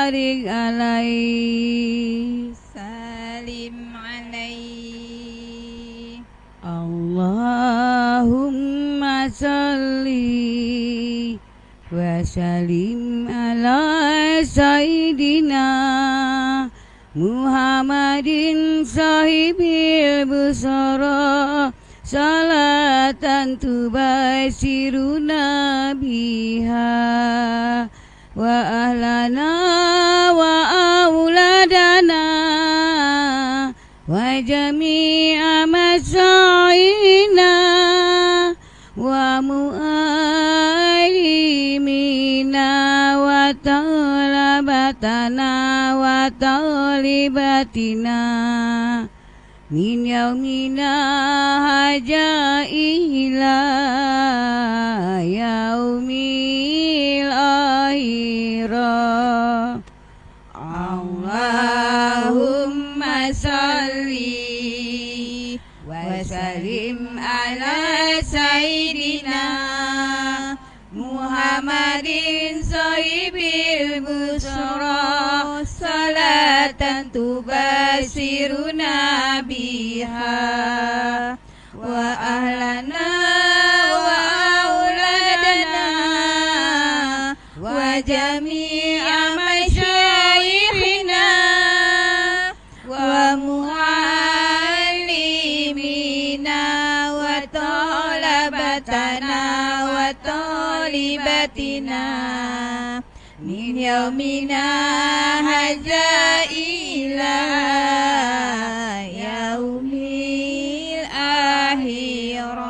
barik alaihi. Salim alaihi. Allahumma salli wa sallim ala sayyidina Muhammadin sahibil busara salatan tubasiruna biha wa ahlana wa auladana wa jami'a masyayina wa mu'alimina wa talabatana wa talibatina min yaumina haja ila yaumil akhirah. Allahumma salli wa sallim ala sayyidina Muhammadin sahibil busra salatan tubasiruna biha wa ahlana wa auladana wa jami'a masyayikhina wa muallimina wa talabatana wa talibatina min yaumina hadza ila yaumil akhirah.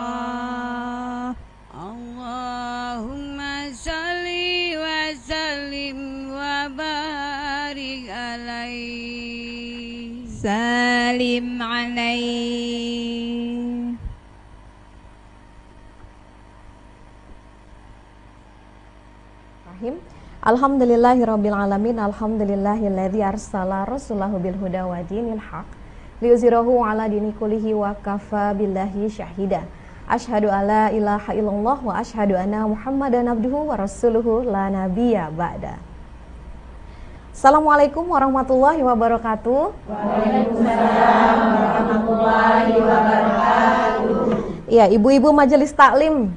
Allahumma salli wa sallim wa barik alaihi. Salim alaihi. Alhamdulillahirabbil alamin. Alhamdulillahilladzi arsala rasulahu bil huda wa dinil haq liyuzhirahu ala dini kullihi wa kafa billahi syahida. Asyhadu alla ilaha illallah wa asyhadu anna Muhammadan abduhu wa rasuluhu la nabiyya ba'da. Assalamualaikum warahmatullahi wabarakatuh. Waalaikumsalam warahmatullahi wabarakatuh. Ya, ibu-ibu Majelis Taklim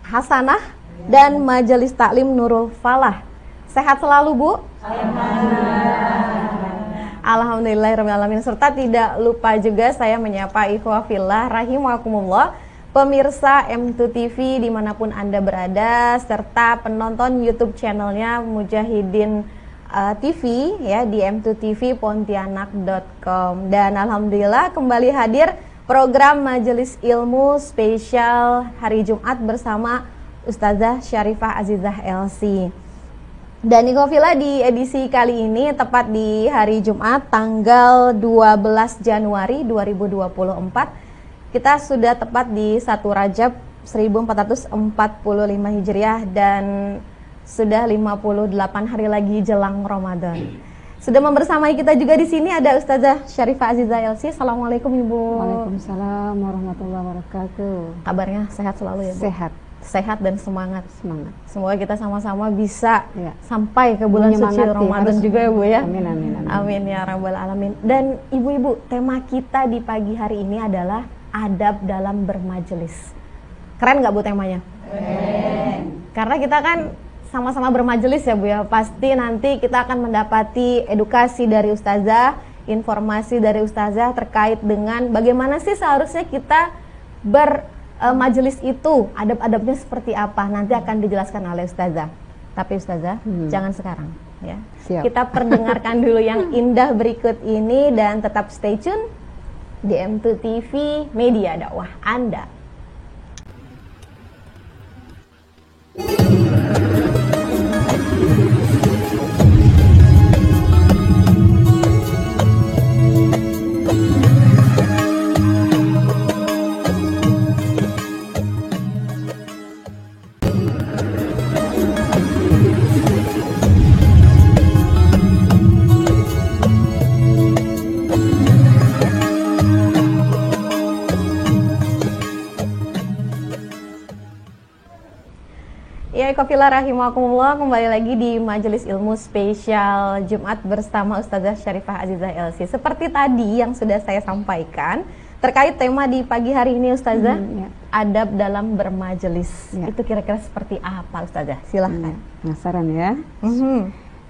Hasanah dan Majelis Taklim Nurul Falah, sehat selalu, Bu? Alhamdulillahirrahmanirrahim. Serta tidak lupa juga saya menyapa ikhwah fillah rahimakumullah, pemirsa M2TV dimanapun Anda berada, serta penonton YouTube channelnya Mujahidin TV ya di m2tvpontianak.com. Dan alhamdulillah kembali hadir program Majelis Ilmu spesial hari Jumat bersama Ustazah Syarifah Azizah LC. Dan ikhwafillah, di edisi kali ini tepat di hari Jumat tanggal 12 Januari 2024, kita sudah tepat di 1 Rajab 1445 Hijriah dan sudah 58 hari lagi jelang Ramadan. Sudah membersamai kita juga di sini ada Ustazah Syarifah Azizah LC. Assalamualaikum Ibu. Waalaikumsalam warahmatullahi wabarakatuh. Kabarnya sehat selalu ya Bu? Sehat dan semangat. Semoga kita sama-sama bisa sampai ke bulan suci Menyemangati, Ramadan juga ya Bu ya. Amin, amin, amin. Amin ya rabbal alamin. Dan ibu-ibu, tema kita di pagi hari ini adalah adab dalam bermajelis. Keren nggak Bu temanya? Keren. Karena kita kan sama-sama bermajelis ya Bu ya. Pasti nanti kita akan mendapati edukasi dari Ustazah, informasi dari Ustazah terkait dengan bagaimana sih seharusnya kita majelis itu, adab-adabnya seperti apa, nanti akan dijelaskan oleh Ustazah. Tapi Ustazah, jangan sekarang ya. Siap. Kita perdengarkan dulu yang indah berikut ini dan tetap stay tune di M2TV Media Dakwah Anda. Ikhwafillah rahimakumullah, kembali lagi di Majelis Ilmu Spesial Jumat bersama Ustazah Syarifah Azizah LC. Seperti tadi yang sudah saya sampaikan, terkait tema di pagi hari ini Ustazah, adab dalam bermajelis. Itu kira-kira seperti apa Ustazah? Silahkan. Penasaran ya?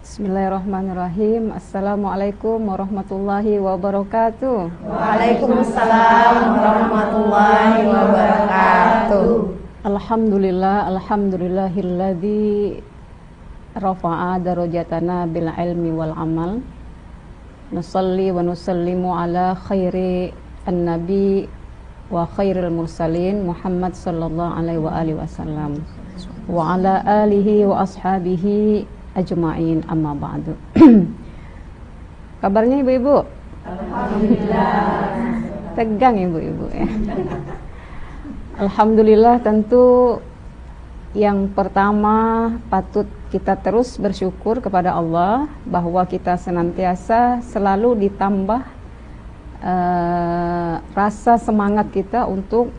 Bismillahirrahmanirrahim. Assalamualaikum warahmatullahi wabarakatuh. Waalaikumsalam warahmatullahi wabarakatuh. Alhamdulillahilladzi rafa'a darajatana bil ilmi wal amal. Nusalli wa nusallimu ala khairi an-nabi wa khairil mursalin Muhammad sallallahu alaihi wa alihi wasallam wa ala alihi wa ashabihi ajma'in, amma ba'du. Kabarnya ibu-ibu? Alhamdulillah. Tegang ibu-ibu ya. Alhamdulillah, tentu yang pertama patut kita terus bersyukur kepada Allah bahwa kita senantiasa selalu ditambah rasa semangat kita untuk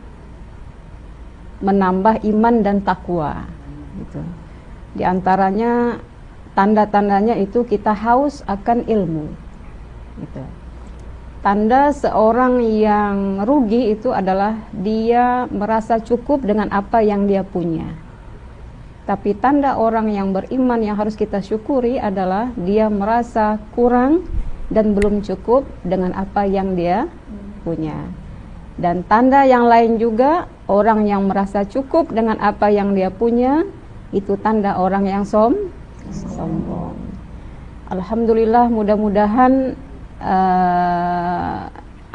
menambah iman dan takwa gitu. Di antaranya tanda-tandanya itu kita haus akan ilmu gitu. Tanda seorang yang rugi itu adalah dia merasa cukup dengan apa yang dia punya. Tapi tanda orang yang beriman yang harus kita syukuri adalah dia merasa kurang dan belum cukup dengan apa yang dia punya. Dan tanda yang lain juga, orang yang merasa cukup dengan apa yang dia punya, itu tanda orang yang sombong. Alhamdulillah, mudah-mudahan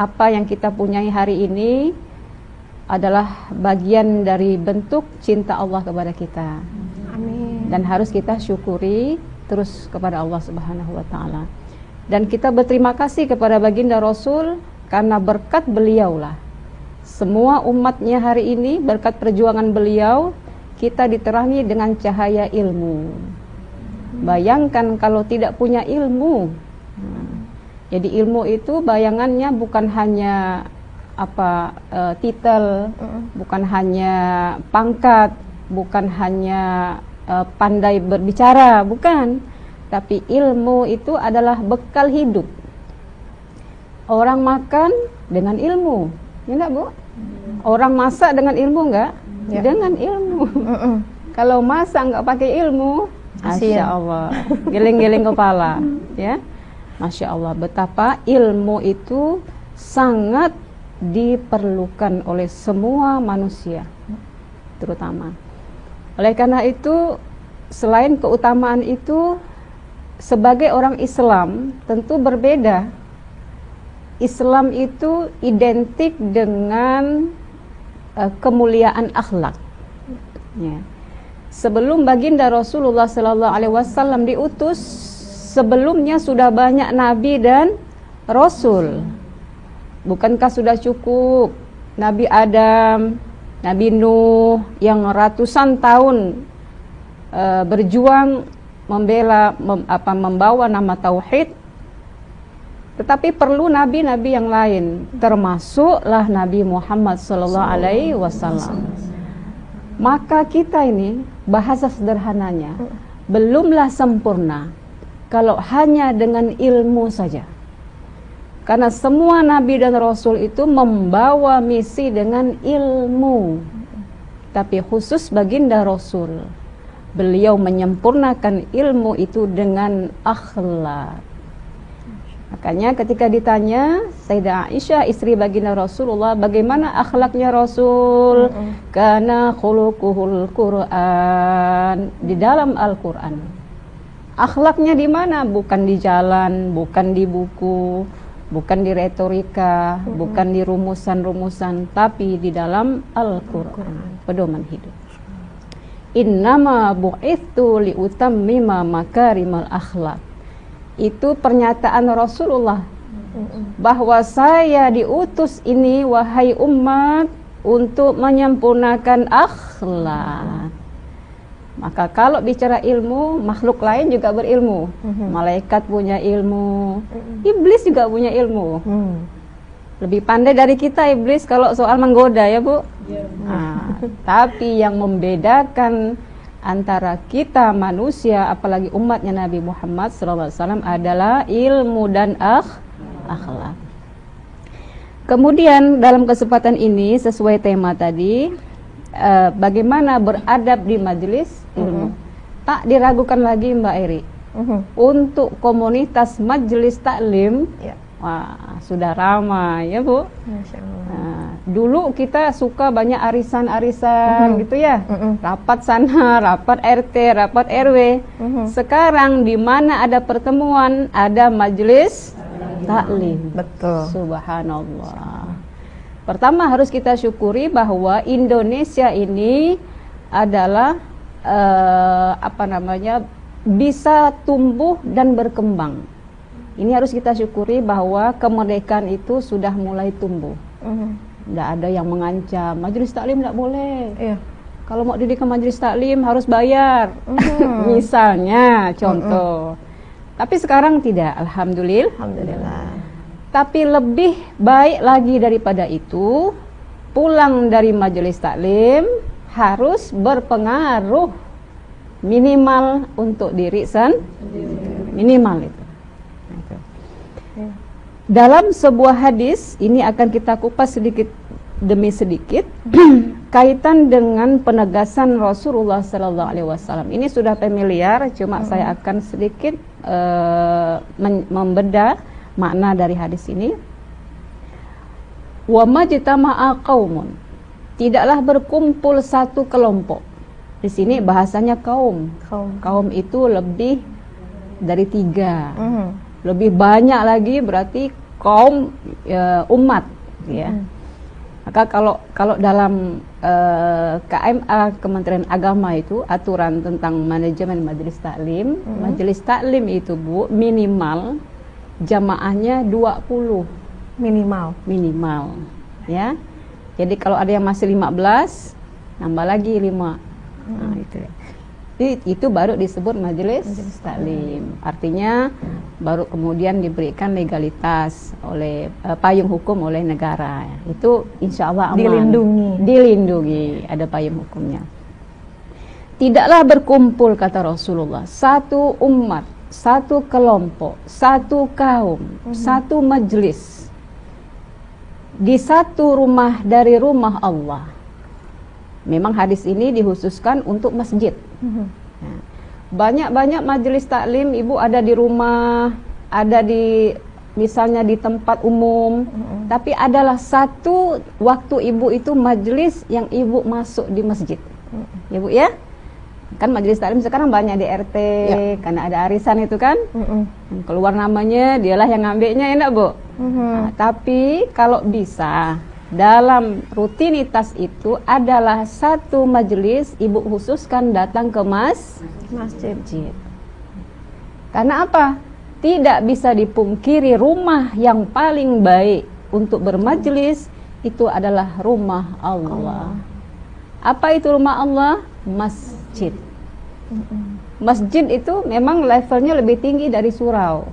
apa yang kita punyai hari ini adalah bagian dari bentuk cinta Allah kepada kita. Amin. Dan harus kita syukuri terus kepada Allah Subhanahu wa taala. Dan kita berterima kasih kepada baginda Rasul karena berkat beliaulah semua umatnya hari ini, berkat perjuangan beliau kita diterangi dengan cahaya ilmu. Bayangkan kalau tidak punya ilmu. Jadi ilmu itu bayangannya bukan hanya titel, bukan hanya pangkat, bukan hanya pandai berbicara, bukan. Tapi ilmu itu adalah bekal hidup. Orang makan dengan ilmu, ya enggak Bu? Orang masak dengan ilmu enggak? Ya. Dengan ilmu. Kalau masak enggak pakai ilmu, Masya Allah, geleng-geleng kepala, ya. Masya Allah, betapa ilmu itu sangat diperlukan oleh semua manusia, terutama. Oleh karena itu, selain keutamaan itu, sebagai orang Islam tentu berbeda. Islam itu identik dengan kemuliaan akhlak. Ya. Sebelum baginda Rasulullah SAW diutus, sebelumnya sudah banyak nabi dan rasul. Bukankah sudah cukup Nabi Adam, Nabi Nuh yang ratusan tahun berjuang membawa nama tauhid, tetapi perlu nabi-nabi yang lain, termasuklah Nabi Muhammad SAW. Maka kita ini, bahasa sederhananya, belumlah sempurna kalau hanya dengan ilmu saja. Karena semua nabi dan rasul itu membawa misi dengan ilmu. Tapi khusus baginda Rasul, beliau menyempurnakan ilmu itu dengan akhlak. Makanya ketika ditanya Sayyidah Aisyah, istri baginda Rasulullah, bagaimana akhlaknya Rasul? Kana khuluquhul Quran, di dalam Al-Quran. Akhlaknya di mana? Bukan di jalan, bukan di buku, bukan di retorika, bukan di rumusan-rumusan, tapi di dalam Al-Quran, pedoman hidup. Innama bu'ithu liutammima makarimal akhlak. Itu pernyataan Rasulullah bahwa saya diutus ini, wahai umat, untuk menyempurnakan akhlak. Maka kalau bicara ilmu, makhluk lain juga berilmu. Malaikat punya ilmu, iblis juga punya ilmu. Lebih pandai dari kita iblis kalau soal menggoda, ya Bu. Tapi yang membedakan antara kita manusia, apalagi umatnya Nabi Muhammad SAW, adalah ilmu dan akhlak. Kemudian dalam kesempatan ini sesuai tema tadi, bagaimana beradab di majelis ilmu. Tak diragukan lagi Mbak Eri, untuk komunitas majelis taklim, wah, sudah ramai ya Bu. Masya Allah. Nah, dulu kita suka banyak arisan-arisan gitu ya, rapat sana, rapat RT, rapat RW. Sekarang di mana ada pertemuan, ada majelis taklim. Betul. Subhanallah. Pertama harus kita syukuri bahwa Indonesia ini adalah bisa tumbuh dan berkembang. Ini harus kita syukuri bahwa kemerdekaan itu sudah mulai tumbuh. Tidak ada yang mengancam majelis taklim tidak boleh. Kalau mau didik ke majelis taklim harus bayar. Misalnya contoh. Tapi sekarang tidak, alhamdulillah. Tapi lebih baik lagi daripada itu, pulang dari majelis taklim harus berpengaruh minimal untuk diri sendiri. Minimal itu. Dalam sebuah hadis, ini akan kita kupas sedikit demi sedikit, kaitan dengan penegasan Rasulullah SAW. Ini sudah familiar, cuma saya akan sedikit membedah makna dari hadis ini. Wa majtama'a qaumun, tidaklah berkumpul satu kelompok. Di sini bahasanya kaum. Kaum itu lebih dari 3. Lebih banyak lagi berarti kaum umat ya. Maka kalau dalam KMA Kementerian Agama itu aturan tentang manajemen majelis taklim, majelis taklim itu Bu minimal jamaahnya 20 minimal ya. Jadi kalau ada yang masih 15 nambah lagi 5. Nah, itu baru disebut majelis taklim. Artinya baru kemudian diberikan legalitas oleh payung hukum oleh negara. Itu insya Allah aman. Dilindungi, ada payung hukumnya. Tidaklah berkumpul, kata Rasulullah, satu umat, satu kelompok, satu kaum, satu majelis di satu rumah dari rumah Allah. Memang hadis ini dikhususkan untuk masjid. Nah, banyak-banyak majelis taklim Ibu ada di rumah, ada di misalnya di tempat umum, tapi adalah satu waktu Ibu itu majelis yang Ibu masuk di masjid. Ya Bu ya? Kan majelis taklim sekarang banyak di RT, karena ada arisan itu kan. Keluar namanya, dialah yang ngambilnya, enak Bu. Nah, tapi kalau bisa dalam rutinitas itu adalah satu majelis Ibu khususkan datang ke masjid. Karena apa? Tidak bisa dipungkiri rumah yang paling baik untuk bermajelis itu adalah rumah Allah. Apa itu rumah Allah? Masjid. Masjid itu memang levelnya lebih tinggi dari surau.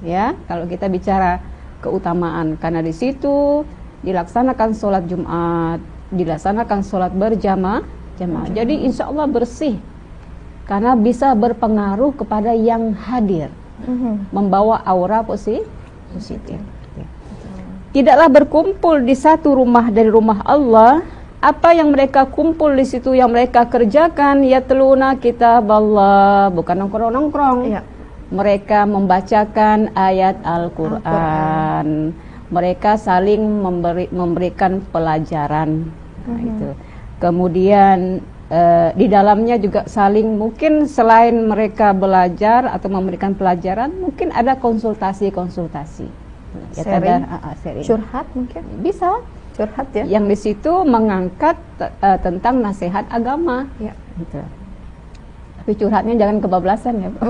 Ya, kalau kita bicara keutamaan, karena di situ dilaksanakan sholat Jumat, dilaksanakan sholat berjamaah. Jadi insya Allah bersih, karena bisa berpengaruh kepada yang hadir, membawa aura positif. Tidaklah berkumpul di satu rumah dari rumah Allah. Apa yang mereka kumpul di situ, yang mereka kerjakan, yatluna kitab Allah, bukan nongkrong-nongkrong. Mereka membacakan ayat Al-Quran. Mereka saling memberikan pelajaran. Nah, itu. Kemudian di dalamnya juga saling, mungkin selain mereka belajar atau memberikan pelajaran, mungkin ada konsultasi. Sharing. Sharing. Curhat mungkin. Bisa. Curhat ya. Yang di situ mengangkat tentang nasihat agama. Gitu. Tapi curhatnya jangan kebablasan ya, Pak.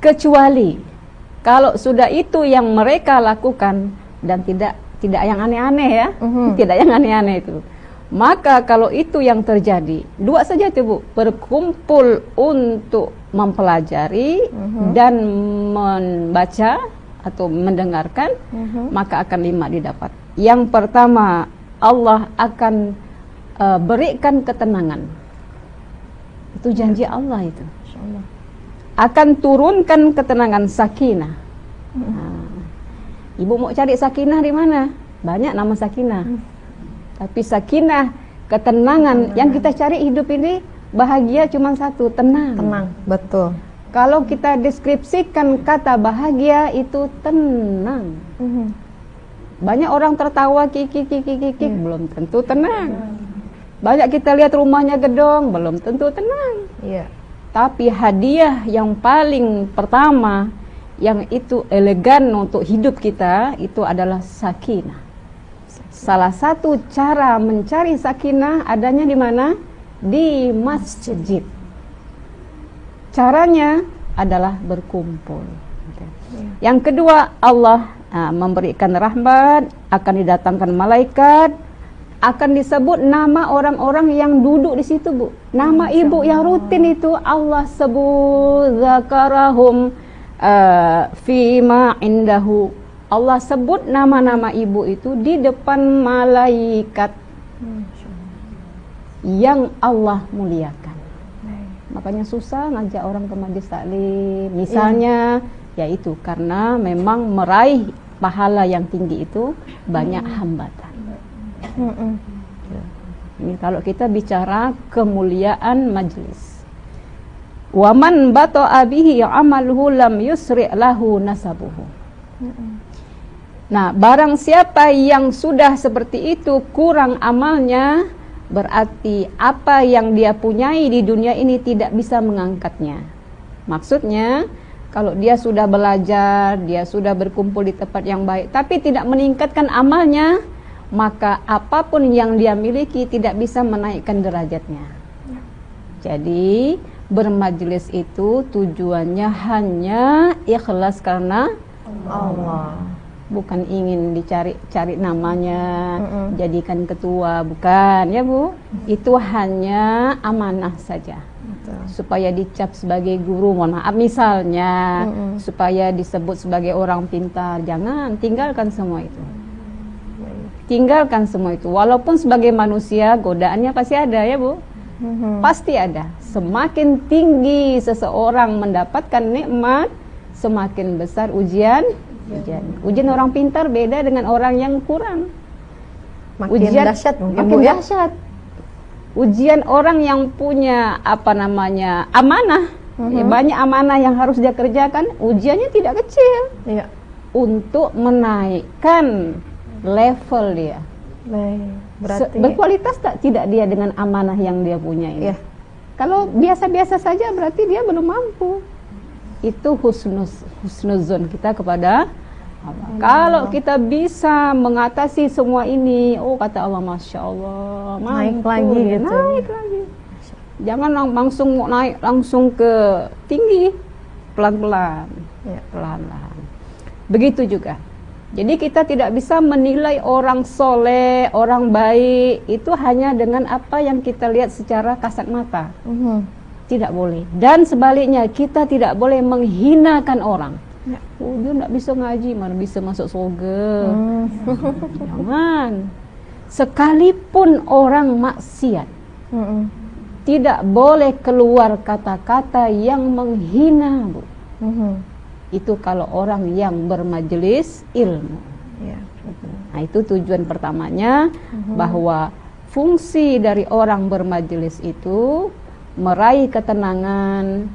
Kecuali kalau sudah itu yang mereka lakukan dan tidak yang aneh-aneh ya, tidak yang aneh-aneh itu. Maka kalau itu yang terjadi, dua saja itu Bu, berkumpul untuk mempelajari dan membaca atau mendengarkan, maka akan 5 didapat. Yang pertama, Allah akan berikan ketenangan. Itu janji Allah itu. Akan turunkan ketenangan sakinah. Ibu mau cari sakinah di mana? Banyak nama sakinah. Tapi sakinah, ketenangan yang kita cari hidup ini, bahagia cuma satu, tenang. Tenang, betul. Kalau kita deskripsikan kata bahagia itu tenang. Banyak orang tertawa kiki belum tentu tenang. Banyak kita lihat rumahnya gedong, belum tentu tenang. Iya. Tapi hadiah yang paling pertama yang itu elegan untuk hidup kita itu adalah sakinah. Salah satu cara mencari sakinah adanya di mana? Di masjid. Caranya adalah berkumpul. Yang kedua, Allah memberikan rahmat, akan didatangkan malaikat, akan disebut nama orang-orang yang duduk di situ, Bu. Nama ibu yang rutin itu Allah sebut zakarahum fima indahu. Allah sebut nama-nama ibu itu di depan malaikat yang Allah muliakan. Makanya susah ngajak orang ke majlis taklim. Misalnya, yaitu karena memang meraih pahala yang tinggi itu banyak hambatan. Ini kalau kita bicara kemuliaan majlis. Waman bata'a bihi amaluhu lam yusri' lahu nasabuhu. Nah, barang siapa yang sudah seperti itu kurang amalnya, berarti apa yang dia punyai di dunia ini tidak bisa mengangkatnya. Maksudnya, kalau dia sudah belajar, dia sudah berkumpul di tempat yang baik, tapi tidak meningkatkan amalnya, maka apapun yang dia miliki tidak bisa menaikkan derajatnya. Jadi, bermajlis itu tujuannya hanya ikhlas karena Allah. Bukan ingin dicari namanya, jadikan ketua, bukan ya Bu. Itu hanya amanah saja. Supaya dicap sebagai guru, mohon maaf misalnya, supaya disebut sebagai orang pintar. Jangan, tinggalkan semua itu. Tinggalkan semua itu. Walaupun sebagai manusia godaannya pasti ada ya Bu. Pasti ada. Semakin tinggi seseorang mendapatkan nikmat, semakin besar ujian. Ujian orang pintar beda dengan orang yang kurang. Makin dahsyat mungkin, makin dahsyat. Ujian orang yang punya amanah, banyak amanah yang harus dia kerjakan, ujiannya tidak kecil. Untuk menaikkan level dia. Berarti berkualitas tidak dia dengan amanah yang dia punya ini. Kalau biasa-biasa saja berarti dia belum mampu. Itu husnuzon kita kepada Allah. Kalau kita bisa mengatasi semua ini, kata Allah, Masya Allah, naik lagi gitu. Naik lagi. Jangan langsung naik langsung ke tinggi, pelan-pelan, pelan-pelan. Begitu juga. Jadi kita tidak bisa menilai orang soleh, orang baik itu hanya dengan apa yang kita lihat secara kasat mata. Tidak boleh. Dan sebaliknya, kita tidak boleh menghinakan orang. Dia tidak bisa ngaji, mana bisa masuk surga. Jangan. Sekalipun orang maksiat, tidak boleh keluar kata-kata yang menghina, Bu. Itu kalau orang yang bermajelis ilmu. Nah, itu tujuan pertamanya, bahwa fungsi dari orang bermajelis itu meraih ketenangan,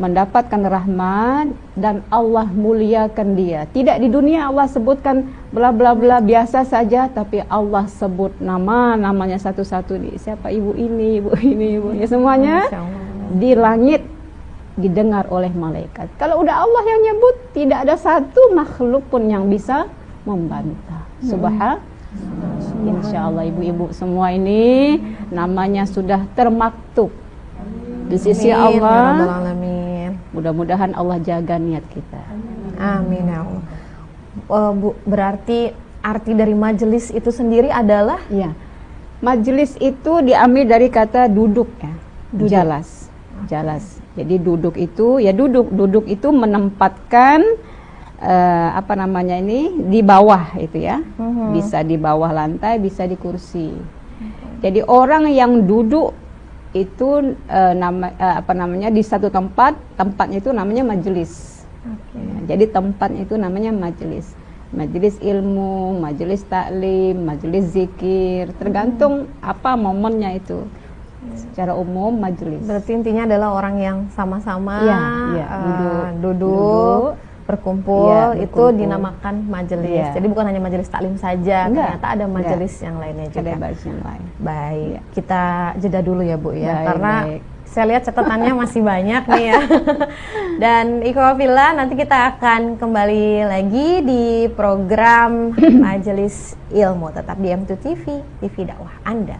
mendapatkan rahmat, dan Allah muliakan dia. Tidak di dunia Allah sebutkan bla bla bla biasa saja, tapi Allah sebut namanya satu-satu. Siapa ibu ini, ibu ini, ibu ini, semuanya di langit didengar oleh malaikat. Kalau udah Allah yang nyebut, tidak ada satu makhluk pun yang bisa membantah. Subhanallah. Insya Allah ibu-ibu semua ini namanya sudah termaktub di sisi Allah. Mudah-mudahan Allah jaga niat kita. Amin ya Allah. Bu, berarti arti dari majelis itu sendiri adalah? Ya, majelis itu diambil dari kata duduk ya, jalas. Jadi duduk itu ya duduk itu menempatkan di bawah itu ya. Bisa di bawah lantai, bisa di kursi. Jadi orang yang duduk itu di satu tempatnya itu namanya majelis. Ya, jadi tempatnya itu namanya majelis. Majelis ilmu, majelis taklim, majelis zikir, tergantung apa momennya itu. Secara umum majelis. Berarti intinya adalah orang yang sama-sama duduk, berkumpul, itu dinamakan majelis. Jadi bukan hanya majelis taklim saja, ternyata ada majelis yang lainnya juga. Ada majelis yang lain. Baik, kita jeda dulu ya Bu ya, karena saya lihat catatannya masih banyak nih ya. Dan Ikhwafillah, nanti kita akan kembali lagi di program Majelis Ilmu, tetap di M2 TV, TV dakwah Anda.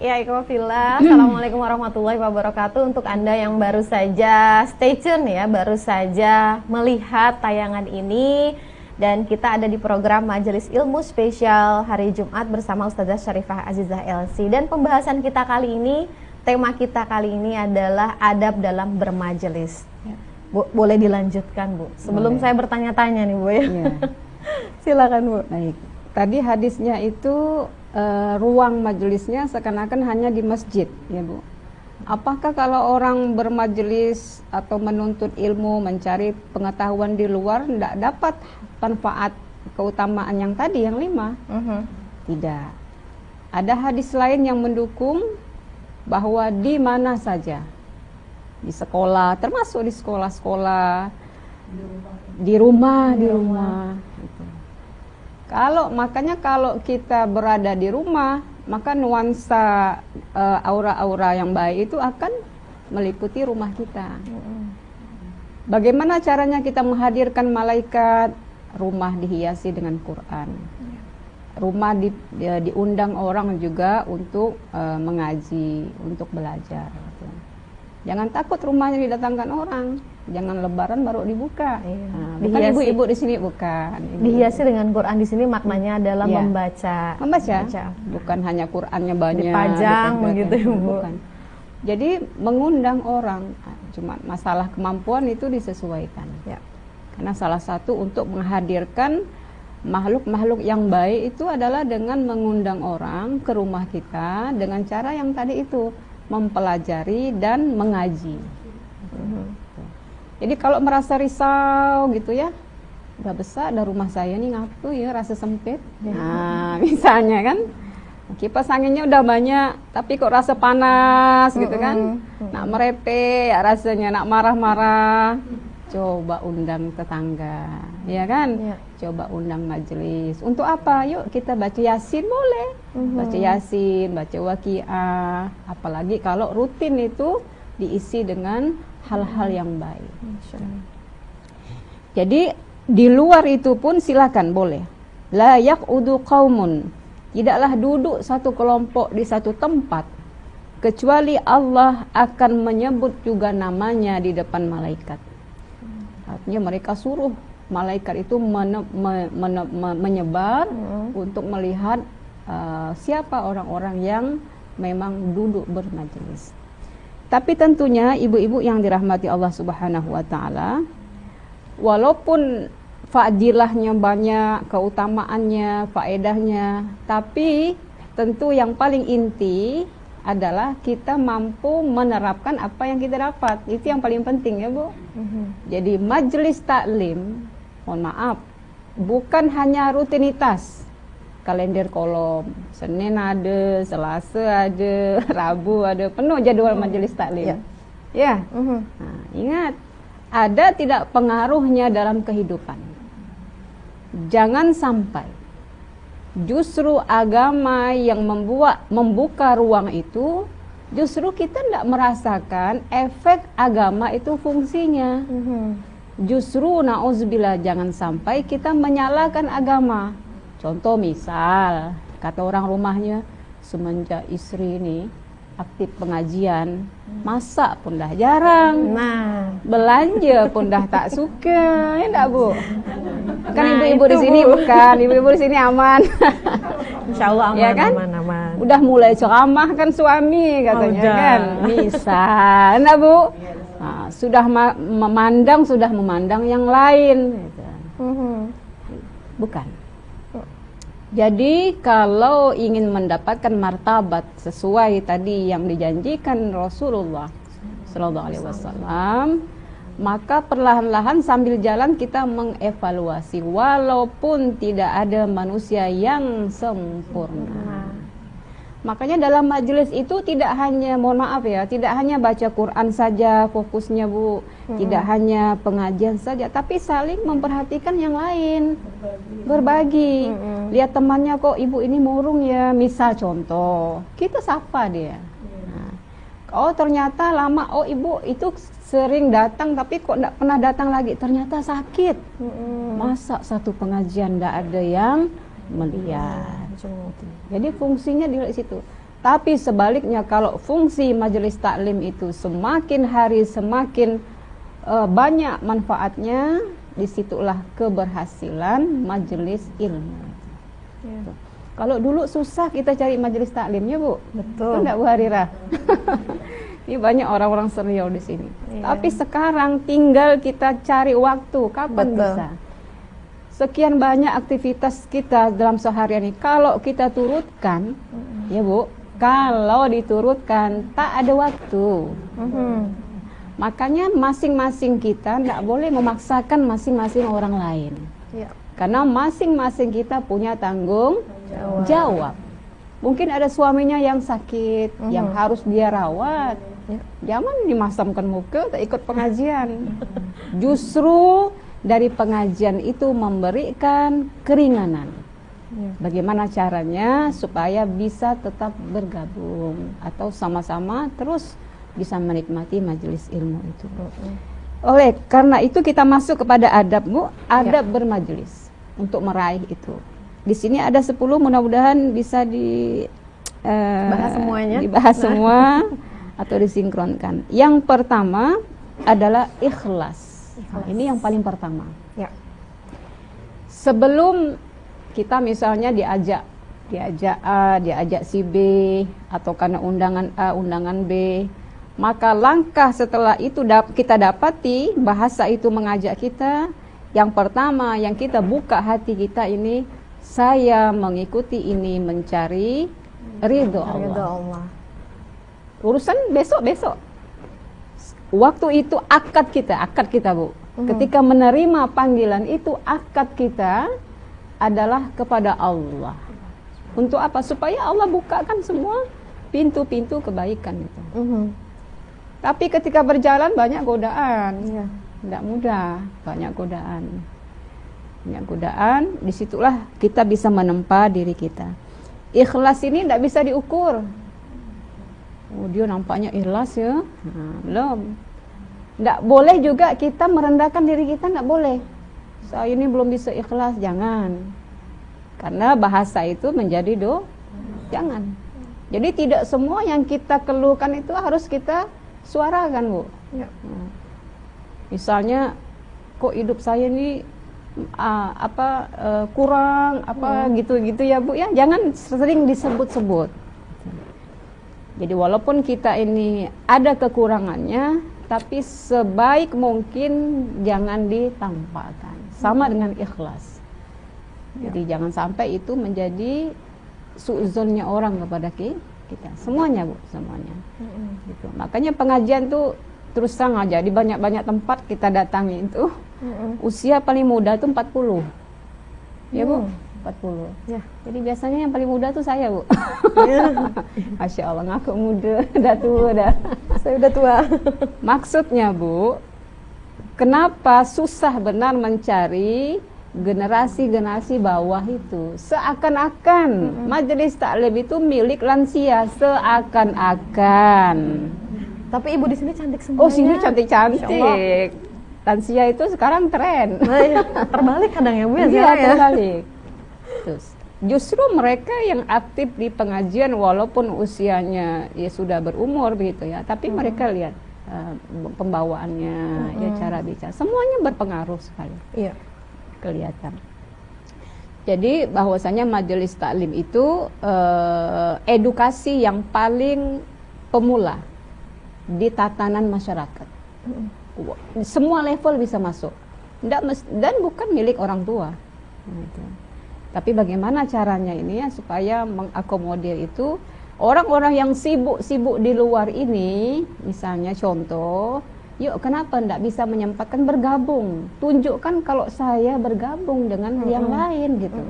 Ya, Ikhwafillah, Assalamualaikum warahmatullahi wabarakatuh. Untuk Anda yang baru saja stay tune ya, baru saja melihat tayangan ini, dan kita ada di program Majelis Ilmu Spesial hari Jumat bersama Ustazah Syarifah Azizah LC. Dan pembahasan kita kali ini, tema kita kali ini adalah adab dalam bermajelis. Bu, boleh dilanjutkan Bu? Sebelum saya bertanya-tanya nih Bu ya. Silakan Bu. Baik. Tadi hadisnya itu ruang majelisnya seakan-akan hanya di masjid, ya Bu. Apakah kalau orang bermajelis atau menuntut ilmu, mencari pengetahuan di luar, tidak dapat manfaat keutamaan yang tadi, yang 5? Tidak. Ada hadis lain yang mendukung bahwa di mana saja, di sekolah, termasuk di sekolah-sekolah, di rumah. Gitu. Makanya kalau kita berada di rumah, maka nuansa aura-aura yang baik itu akan meliputi rumah kita. Bagaimana caranya kita menghadirkan malaikat? Rumah dihiasi dengan Quran. Rumah diundang orang juga untuk mengaji, untuk belajar. Jangan takut rumahnya didatangkan orang. Jangan lebaran baru dibuka. Bukan ibu-ibu di sini, bukan. Dihiasi dengan Quran di sini maknanya adalah membaca. Bukan hanya Qurannya banyak dipajang begitu ya Bu. Bukan. Jadi mengundang orang, cuma masalah kemampuan itu disesuaikan. Karena salah satu untuk menghadirkan makhluk-makhluk yang baik itu adalah dengan mengundang orang ke rumah kita dengan cara yang tadi itu, mempelajari dan mengaji. Jadi kalau merasa risau gitu ya, udah besar, ada rumah saya nih ngatu ya, rasa sempit. Nah, misalnya kan, kipas anginnya udah banyak, tapi kok rasa panas gitu kan, nak merepek ya rasanya, nak marah-marah. Coba undang tetangga, ya kan? Coba undang majelis. Untuk apa? Yuk kita baca Yasin boleh. Baca Yasin, baca Waqiah. Apalagi kalau rutin itu diisi dengan hal-hal yang baik. Jadi di luar itu pun silakan boleh. La yaqudu qaumun. Tidaklah duduk satu kelompok di satu tempat kecuali Allah akan menyebut juga namanya di depan malaikat. Artinya mereka suruh malaikat itu menyebar untuk melihat siapa orang-orang yang memang duduk bermajelis. Tapi tentunya ibu-ibu yang dirahmati Allah Subhanahu wa taala, walaupun fadilahnya banyak, keutamaannya, faedahnya, tapi tentu yang paling inti adalah kita mampu menerapkan apa yang kita dapat. Itu yang paling penting ya Bu. Jadi majelis taklim, mohon maaf, bukan hanya rutinitas. Kalender kolom, Senin ada, Selasa ada, Rabu ada, penuh jadwal majelis taklim. Nah, ingat, ada tidak pengaruhnya dalam kehidupan. Jangan sampai justru agama yang membuka ruang itu, justru kita tidak merasakan efek agama itu fungsinya. Justru na'udzubillah, jangan sampai kita menyalahkan agama. Contoh misal, kata orang rumahnya, semenjak istri ini aktif pengajian, masak pun dah jarang, belanja pun dah tak suka, ya enggak Bu? Kan ibu-ibu di sini bukan, ibu-ibu di sini aman. Insya Allah aman, ya kan? aman. Udah mulai ceramah kan suami katanya kan, bisa, enggak Bu? Nah, sudah memandang yang lain, gitu. Bukan. Jadi kalau ingin mendapatkan martabat sesuai tadi yang dijanjikan Rasulullah Sallallahu Alaihi Wasallam, maka perlahan-lahan sambil jalan kita mengevaluasi, walaupun tidak ada manusia yang sempurna. Makanya dalam majelis itu tidak hanya, mohon maaf ya, tidak hanya baca Quran saja fokusnya Bu, tidak hanya pengajian saja, tapi saling memperhatikan yang lain, berbagi. Lihat temannya, kok ibu ini murung ya, misal contoh, kita sapa dia. Nah, oh ternyata lama, oh ibu itu sering datang tapi kok tidak pernah datang lagi, ternyata sakit. Masa satu pengajian tidak ada yang melihat. Jadi fungsinya di situ. Tapi sebaliknya kalau fungsi majelis taklim itu semakin hari semakin banyak manfaatnya, disitulah keberhasilan majelis ilmu. Kalau dulu susah kita cari majelis taklimnya Bu, betul enggak Bu Harira? Ini banyak orang-orang serius di sini. Tapi sekarang tinggal kita cari waktu kapan bisa. Sekian banyak aktivitas kita dalam seharian ini, kalau kita turutkan, ya Bu, kalau diturutkan tak ada waktu. Makanya masing-masing kita tidak boleh memaksakan masing-masing orang lain. Karena masing-masing kita punya tanggung jawab. Mungkin ada suaminya yang sakit, yang harus dia rawat. Jangan dimasamkan muka, tak ikut pengajian. Justru dari pengajian itu memberikan keringanan. Bagaimana caranya supaya bisa tetap bergabung atau sama-sama terus bisa menikmati majelis ilmu itu. Oleh karena itu kita masuk kepada adab Bu, adab bermajelis untuk meraih itu. Di sini ada 10, mudah-mudahan bisa bahas semuanya. Dibahas semua atau disinkronkan. Yang pertama adalah ikhlas. Nah, ini yang paling pertama. Sebelum kita misalnya diajak A, diajak si B, atau karena undangan A, undangan B, maka langkah setelah itu kita dapati bahasa itu mengajak kita. Yang pertama yang kita buka hati kita ini, saya mengikuti ini mencari ridho Allah. Urusan besok-besok. Waktu itu akad kita Bu. Ketika menerima panggilan itu, akad kita adalah kepada Allah. Untuk apa? Supaya Allah bukakan semua pintu-pintu kebaikan itu. Tapi ketika berjalan banyak godaan. Tidak mudah, banyak godaan. Disitulah kita bisa menempa diri kita. Ikhlas ini tidak bisa diukur. Oh, dia nampaknya ikhlas ya. Belum. Tidak boleh juga kita merendahkan diri kita, tidak boleh. Saya ini belum bisa ikhlas, jangan. Karena bahasa itu menjadi jangan. Jadi tidak semua yang kita keluhkan itu harus kita suarakan Bu. Misalnya, kok hidup saya ini kurang gitu-gitu ya Bu ya, jangan sering disebut-sebut. Jadi walaupun kita ini ada kekurangannya, tapi sebaik mungkin jangan ditampakkan. Sama dengan ikhlas. Jadi jangan sampai itu menjadi suudzonnya orang kepada kita. Semuanya Bu, semuanya. Gitu. Makanya pengajian tuh terus terang aja di banyak-banyak tempat kita datangi itu. Usia paling muda tuh 40. Ya Bu? 40. Jadi biasanya yang paling muda tuh saya Bu. Masya Allah, ngaku muda, udah tua dah. Saya udah tua. Maksudnya Bu, kenapa susah benar mencari generasi-generasi bawah itu? Seakan-akan majelis taklim itu milik lansia, seakan-akan. Tapi ibu di sini cantik semuanya. Oh, sini cantik-cantik. Lansia itu sekarang tren. Terbalik kadang ya Bu ya? Iya, terbalik. Terus Justru mereka yang aktif di pengajian walaupun usianya ya sudah berumur begitu ya, tapi mereka lihat pembawaannya, ya cara bicara, semuanya berpengaruh sekali. Iya. Kelihatan. Jadi bahwasanya majelis taklim itu edukasi yang paling pemula di tatanan masyarakat. Semua level bisa masuk. Dan bukan milik orang tua. Gitu. Tapi bagaimana caranya ini ya supaya mengakomodir itu orang-orang yang sibuk di luar ini, misalnya contoh, yuk kenapa tidak bisa menyempatkan bergabung? Tunjukkan kalau saya bergabung dengan yang lain gitu.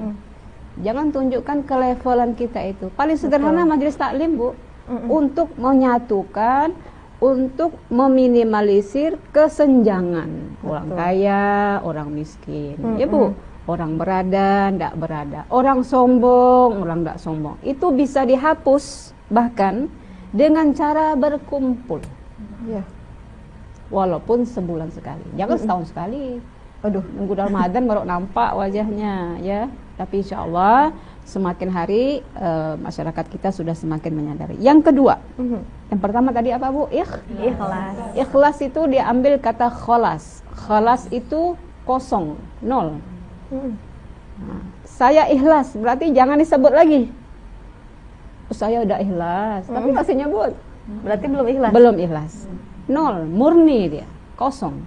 Jangan tunjukkan kelevelan kita itu. Paling sederhana majelis taklim, Bu, untuk menyatukan, untuk meminimalisir kesenjangan orang kaya, orang miskin, ya Bu. Orang berada, tidak berada, orang sombong, orang tidak sombong. Itu bisa dihapus bahkan dengan cara berkumpul. Ya. Walaupun sebulan sekali, jangan setahun sekali. Aduh, nunggu Ramadan baru nampak wajahnya, ya. Tapi insya Allah semakin hari masyarakat kita sudah semakin menyadari. Yang kedua, yang pertama tadi apa, Bu? Ikhlas. Ikhlas itu diambil kata kholas. Kholas itu kosong, nol. Nah, saya ikhlas, berarti jangan disebut lagi. Saya udah ikhlas, tapi masih nyebut. Berarti belum ikhlas. Belum ikhlas. Nol, murni dia, kosong.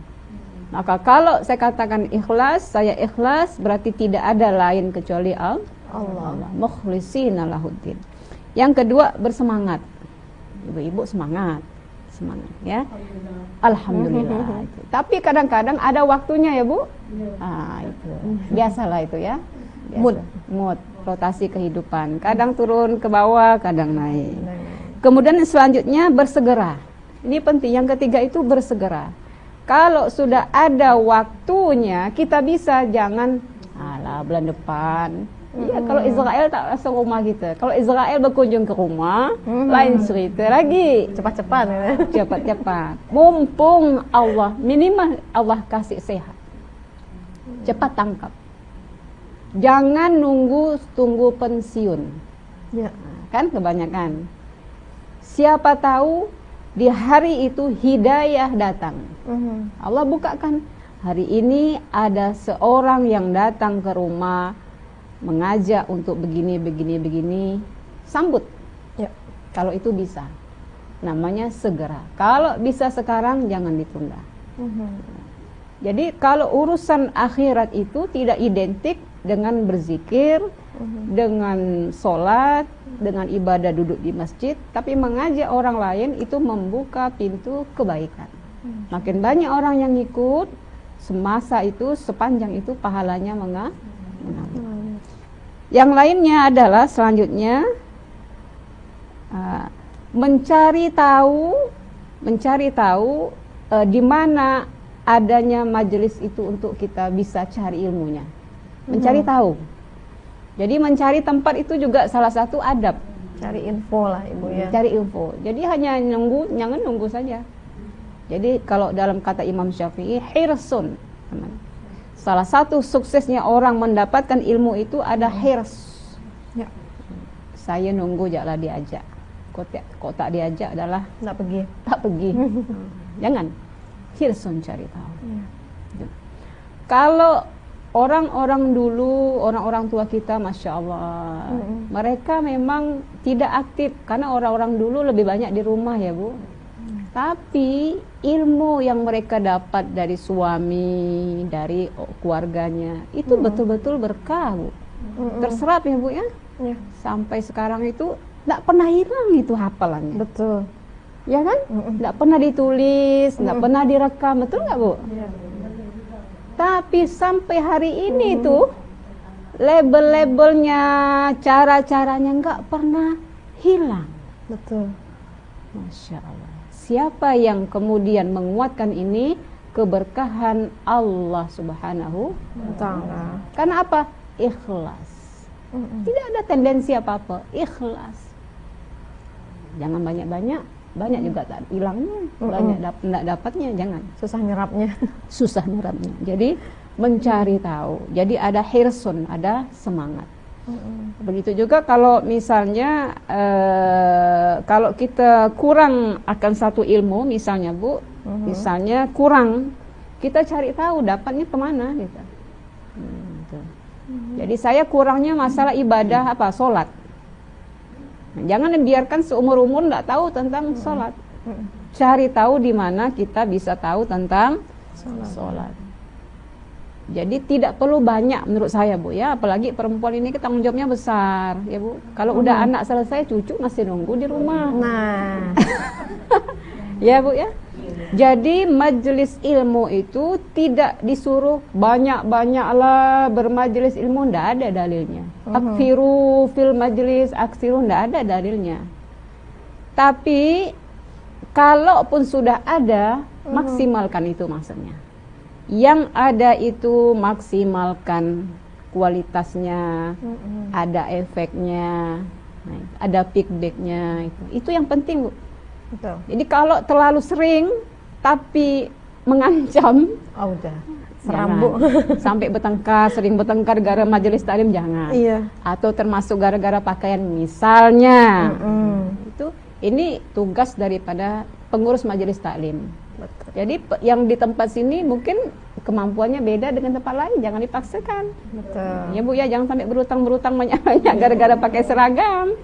Maka kalau saya katakan ikhlas, saya ikhlas, berarti tidak ada lain kecuali Allah. Mukhlishina lahuddin. Yang kedua, bersemangat. Ibu-ibu semangat ya. Alhamdulillah. Tapi kadang-kadang ada waktunya ya, Bu. Itu. Biasalah itu ya. Mood, rotasi kehidupan. Kadang turun ke bawah, kadang naik. Kemudian selanjutnya bersegera. Ini penting. Yang ketiga itu bersegera. Kalau sudah ada waktunya, kita bisa jangan bulan depan. Iya, kalau Israel tak langsung rumah kita. Kalau Israel berkunjung ke rumah, lain cerita lagi. Cepat-cepat. Mumpung Allah, minimal Allah kasih sehat. Cepat tangkap. Jangan tunggu pensiun. Ya. Kan kebanyakan. Siapa tahu di hari itu hidayah datang. Allah bukakan. Hari ini ada seorang yang datang ke rumah mengajak untuk begini, sambut. Ya. Kalau itu bisa, namanya segera. Kalau bisa sekarang, jangan ditunda. Jadi kalau urusan akhirat itu tidak identik dengan berzikir, dengan sholat, dengan ibadah duduk di masjid, tapi mengajak orang lain itu membuka pintu kebaikan. Makin banyak orang yang ikut, semasa itu, sepanjang itu pahalanya mengalir. Yang lainnya adalah selanjutnya mencari tahu di mana adanya majelis itu untuk kita bisa cari ilmunya. Mencari tahu. Jadi mencari tempat itu juga salah satu adab. Cari info lah, Ibu ya. Cari info. Jadi hanya jangan nunggu saja. Jadi kalau dalam kata Imam Syafi'i, hirsun. Salah satu suksesnya orang mendapatkan ilmu itu ada hirs. Ya. Saya nunggu jaklah diajak. Kok tak diajak adalah tak pergi. Jangan. Hirsun cari tahu. Ya. Kalau orang-orang dulu, orang-orang tua kita, Masya Allah, mereka memang tidak aktif karena orang-orang dulu lebih banyak di rumah ya, Bu. Tapi ilmu yang mereka dapat dari suami, dari keluarganya, itu betul-betul berkah, Bu. Terserap ya, Bu ya. Sampai sekarang itu tidak pernah hilang itu hafalannya. Betul. Ya kan? Tidak pernah ditulis, tidak pernah direkam, betul nggak, Bu? Tapi sampai hari ini tuh label-labelnya, cara-caranya nggak pernah hilang. Betul. Masya Allah. Siapa yang kemudian menguatkan ini? Keberkahan Allah Subhanahu wa Ta'ala. Karena apa? Ikhlas. Tidak ada tendensi apa-apa. Ikhlas. Jangan banyak-banyak. Banyak juga tak hilangnya. Banyak tidak dapatnya. Jangan. Susah nyerapnya. Jadi mencari tahu. Jadi ada hirsun, ada semangat. Begitu juga kalau misalnya kalau kita kurang akan satu ilmu, misalnya Bu, misalnya kurang, kita cari tahu dapatnya kemana gitu. Gitu. Jadi saya kurangnya masalah ibadah apa, sholat. Jangan dibiarkan seumur-umur nggak tahu tentang sholat. Cari tahu di mana kita bisa tahu tentang sholat. Jadi tidak perlu banyak menurut saya Bu ya, apalagi perempuan ini tanggung jawabnya besar ya Bu. Kalau udah anak selesai, cucu masih nunggu di rumah. Nah, ya Bu ya. Jadi majelis ilmu itu tidak disuruh banyak-banyaklah bermajelis ilmu, ndak ada dalilnya. Akfiru fil majelis, aksiru, ndak ada dalilnya. Tapi kalaupun sudah ada, maksimalkan itu maksudnya. Yang ada itu maksimalkan kualitasnya, ada efeknya, ada feedbacknya, itu yang penting Bu. betul. Jadi kalau terlalu sering tapi mengancam, Udah seram Bu. sampai bertengkar, sering bertengkar gara majelis taklim jangan. Iya. Atau termasuk gara-gara pakaian misalnya. Itu ini tugas daripada pengurus majelis taklim. Betul. Jadi yang di tempat sini mungkin kemampuannya beda dengan tempat lain, jangan dipaksakan. Betul. Ya Bu ya, jangan sampai berutang banyak-banyak gara-gara pakai seragam.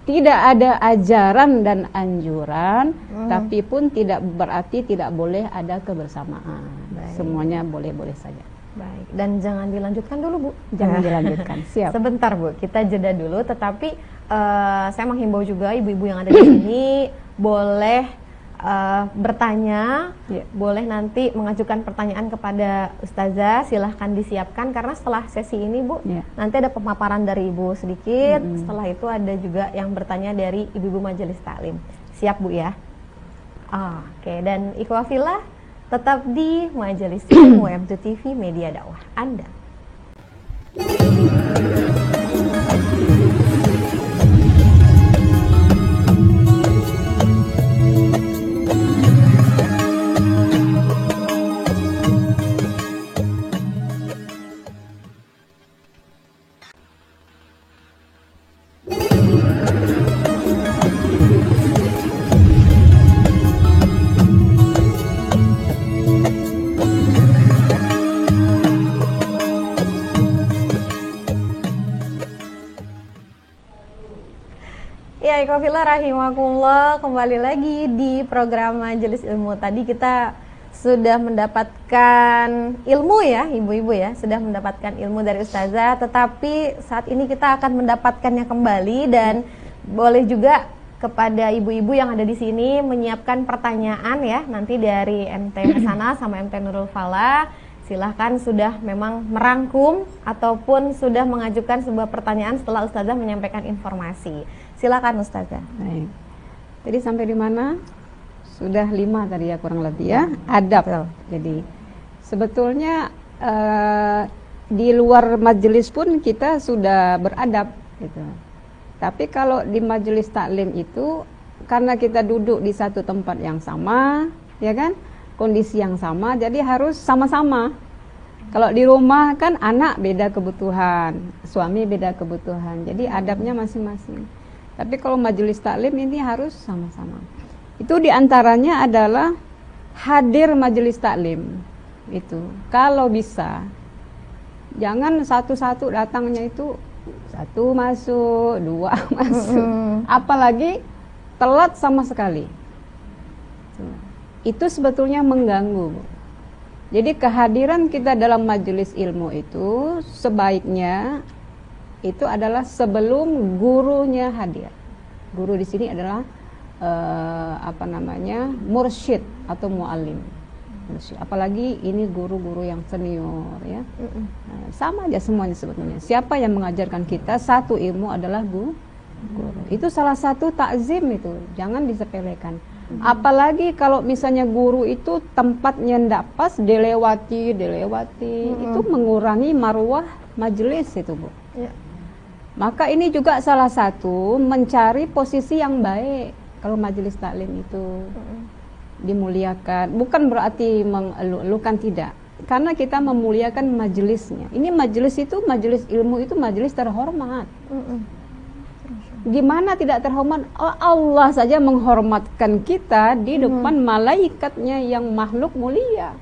Tidak ada ajaran dan anjuran, tapi pun tidak berarti tidak boleh ada kebersamaan. Baik. Semuanya boleh-boleh saja. Baik, dan jangan dilanjutkan dulu Bu. Jangan dilanjutkan. Siap. Sebentar Bu, kita jeda dulu. Tetapi saya menghimbau juga ibu-ibu yang ada di sini boleh bertanya, boleh nanti mengajukan pertanyaan kepada Ustazah, silahkan disiapkan karena setelah sesi ini Bu, nanti ada pemaparan dari Ibu sedikit, setelah itu ada juga yang bertanya dari ibu-ibu majelis taklim. Siap Bu ya? Oke, dan Ikhwah Fillah tetap di Majelis Ilmu M2TV Media Dakwah Anda. Ya, Ikhwafillah rahimakumullah, kembali lagi di program Majelis Ilmu. Tadi kita sudah mendapatkan ilmu ya, ibu-ibu ya, sudah mendapatkan ilmu dari Ustazah, tetapi saat ini kita akan mendapatkannya kembali dan boleh juga kepada ibu-ibu yang ada di sini menyiapkan pertanyaan ya, nanti dari MT Mesana sama MT Nurul Falah. Silahkan sudah memang merangkum ataupun sudah mengajukan sebuah pertanyaan setelah Ustazah menyampaikan informasi. Silakan Ustazah. Baik. Jadi sampai di mana? Sudah 5 tadi ya kurang lebih ya. Adab. Jadi sebetulnya di luar majelis pun kita sudah beradab gitu. Tapi kalau di majelis taklim itu karena kita duduk di satu tempat yang sama, ya kan? Kondisi yang sama, jadi harus sama-sama. Kalau di rumah kan anak beda kebutuhan, suami beda kebutuhan. Jadi adabnya masing-masing. Tapi kalau majelis taklim ini harus sama-sama. Itu diantaranya adalah hadir majelis taklim. Itu kalau bisa, jangan satu-satu datangnya itu satu masuk, dua masuk, apalagi telat sama sekali. Itu sebetulnya mengganggu. Jadi kehadiran kita dalam majelis ilmu itu sebaiknya itu adalah sebelum gurunya hadir. Guru di sini adalah mursyid atau muallim. Apalagi ini guru-guru yang senior ya. Sama aja semuanya sebetulnya. Siapa yang mengajarkan kita satu ilmu adalah guru. Itu salah satu takzim itu. Jangan disepelekan. Apalagi kalau misalnya guru itu tempatnya ndak pas dilewati, itu mengurangi marwah majelis itu Bu. Ya. Maka ini juga salah satu mencari posisi yang baik kalau majelis taklim itu dimuliakan. Bukan berarti mengeluh-elukan, tidak. karena kita memuliakan majelisnya. Ini majelis itu, majelis ilmu itu majelis terhormat. Gimana tidak terhormat? Oh, Allah saja menghormatkan kita di depan malaikatnya yang makhluk mulia.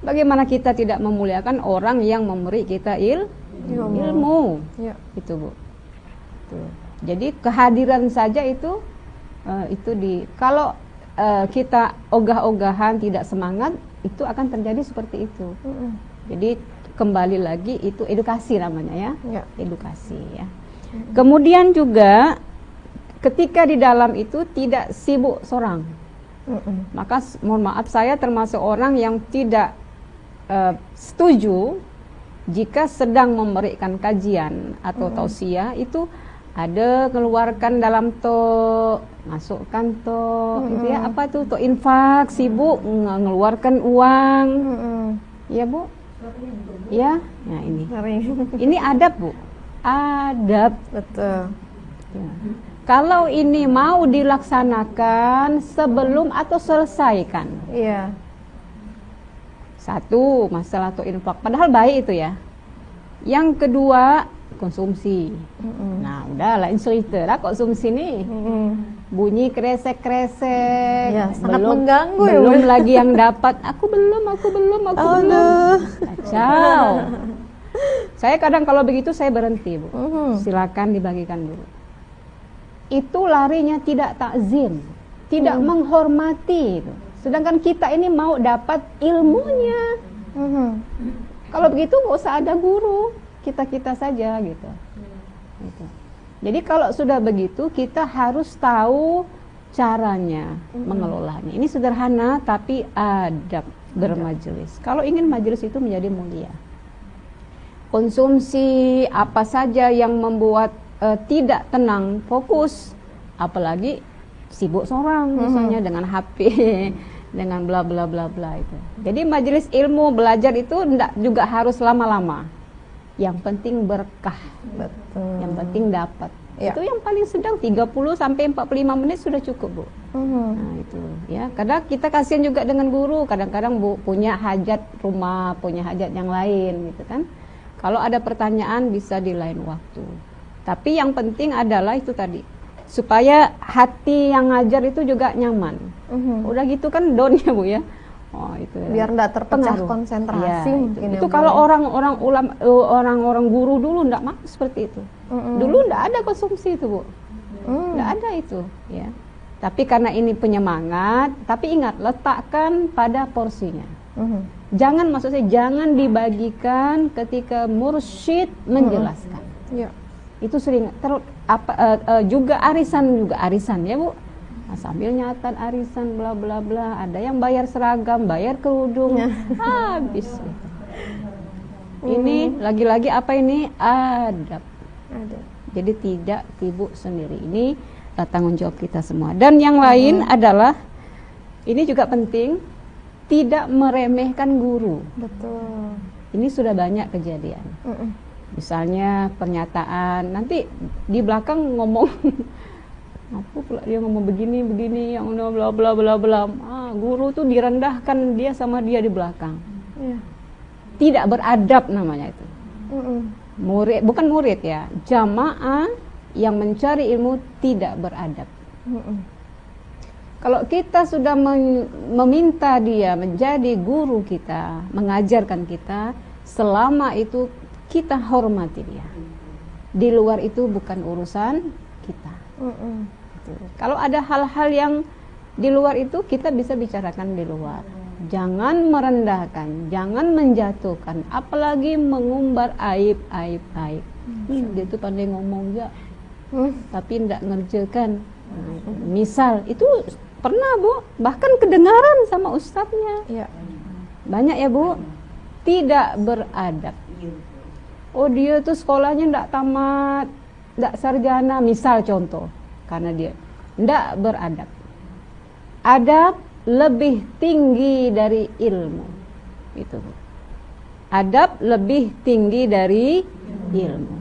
Bagaimana kita tidak memuliakan orang yang memberi kita ilmu? Ya. Itu Bu. Tuh. Jadi kehadiran saja itu kalau kita ogah-ogahan tidak semangat, itu akan terjadi seperti itu. Jadi kembali lagi itu edukasi namanya ya. Edukasi ya. Kemudian juga ketika di dalam itu tidak sibuk sorang. Maka mohon maaf, saya termasuk orang yang tidak setuju jika sedang memberikan kajian atau tausiah itu ada keluarkan dalam masukkan gitu ya, apa itu infak, sibuk mengeluarkan uang. Ya Bu? Ya, nah ini adab Bu. Adab. Betul. Ya. Kalau ini mau dilaksanakan sebelum atau selesaikan. Iya. Satu, masalah atau infak, padahal baik itu ya. Yang kedua, konsumsi. Nah, udah lain cerita lah konsumsi nih. Bunyi kresek-kresek. Ya, sangat belum, mengganggu ya. Belum lagi yang dapat. Aku belum. Kacau. Saya kadang kalau begitu saya berhenti, Bu. Silakan dibagikan dulu. Itu larinya tidak takzim, tidak menghormati itu. Sedangkan kita ini mau dapat ilmunya. Kalau begitu nggak usah ada guru, kita saja gitu. Jadi kalau sudah begitu kita harus tahu caranya mengelolanya. Ini sederhana tapi adab bermajelis. Kalau ingin majelis itu menjadi mulia, konsumsi apa saja yang membuat tidak tenang, fokus, apalagi sibuk seorang misalnya dengan HP, dengan bla bla bla bla itu. Jadi majelis ilmu belajar itu enggak juga harus lama-lama. Yang penting berkah. Betul. Yang penting dapat. Ya. Itu yang paling sedang 30 sampai 45 menit sudah cukup, Bu. Nah, itu ya. Kadang kita kasihan juga dengan guru, kadang-kadang Bu punya hajat rumah, punya hajat yang lain gitu kan. Kalau ada pertanyaan bisa di lain waktu. Tapi yang penting adalah itu tadi, supaya hati yang ngajar itu juga nyaman. Udah gitu kan down ya Bu ya. Oh, itu biar enggak terpecah pengaruh. konsentrasi Ya, mungkin. itu kalau orang-orang guru dulu enggak mau seperti itu. Dulu enggak ada konsumsi itu Bu. Enggak ada itu ya. Tapi karena ini penyemangat, tapi ingat letakkan pada porsinya. Jangan, maksudnya jangan dibagikan ketika mursyid menjelaskan. Ya. Itu sering juga arisan ya Bu. Nah, sambil nyatat arisan bla bla bla, ada yang bayar seragam, bayar kerudung, habis. Ini lagi-lagi apa ini? Adab. Jadi tidak sibuk sendiri. Ini tanggung jawab kita semua. Dan yang lain adalah ini juga penting, tidak meremehkan guru. Betul. Ini sudah banyak kejadian. Misalnya pernyataan, nanti di belakang ngomong apa pula dia ngomong begini yang bla bla bla bla. Guru tuh direndahkan dia sama dia di belakang. Tidak beradab namanya itu. Murid, bukan murid ya, jamaah yang mencari ilmu tidak beradab. Kalau kita sudah meminta dia menjadi guru kita, mengajarkan kita, selama itu kita hormati dia. Di luar itu bukan urusan kita. Kalau ada hal-hal yang di luar itu, kita bisa bicarakan di luar. Jangan merendahkan, jangan menjatuhkan, apalagi mengumbar aib. Dia tuh pandai ngomong ya, tapi tidak ngerjakan. Misal itu pernah Bu, bahkan kedengaran sama ustadznya. Banyak ya Bu, tidak beradab. Oh dia tuh sekolahnya tidak tamat, tidak sarjana, misal contoh, karena dia tidak beradab. Adab lebih tinggi dari ilmu, itu. Adab lebih tinggi dari ilmu.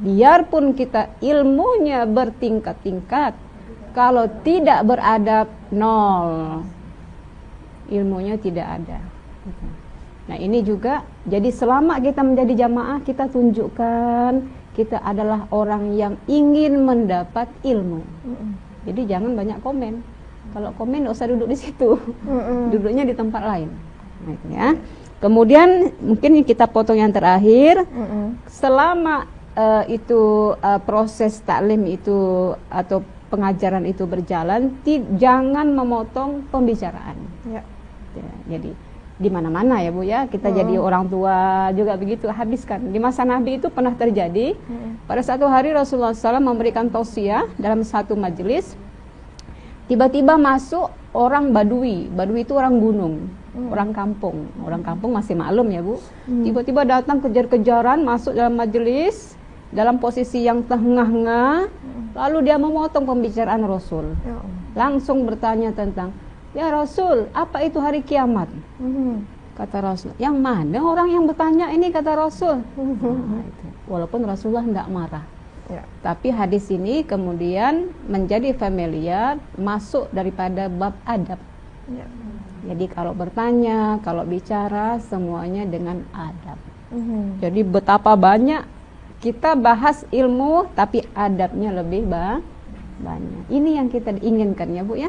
Biarpun kita ilmunya bertingkat-tingkat, kalau tidak beradab, nol. Ilmunya tidak ada. Nah ini juga, jadi selama kita menjadi jamaah, kita tunjukkan kita adalah orang yang ingin mendapat ilmu. Jadi jangan banyak komen. Kalau komen nggak usah duduk di situ, duduknya di tempat lain. Nah, itu ya. Kemudian mungkin kita potong yang terakhir, selama proses taklim itu atau pengajaran itu berjalan, jangan memotong pembicaraan. Ya, jadi di mana-mana ya Bu ya, kita jadi orang tua juga begitu, habiskan. Di masa Nabi itu pernah terjadi, pada satu hari Rasulullah SAW memberikan tausiah dalam satu majelis, tiba-tiba masuk orang Badui. Badui itu orang gunung, orang kampung masih maklum ya Bu. Tiba-tiba datang kejar-kejaran masuk dalam majelis dalam posisi yang tengah-tengah, lalu dia memotong pembicaraan Rasul, langsung bertanya tentang, ya Rasul, apa itu hari kiamat? Kata Rasul, yang mana orang yang bertanya ini, kata Rasul. Nah, itu. Walaupun Rasulullah tidak marah, tapi hadis ini kemudian menjadi familiar, masuk daripada bab adab. Jadi kalau bertanya, kalau bicara, semuanya dengan adab. Jadi betapa banyak kita bahas ilmu, tapi adabnya lebih banyak. Ini yang kita inginkan ya Bu ya.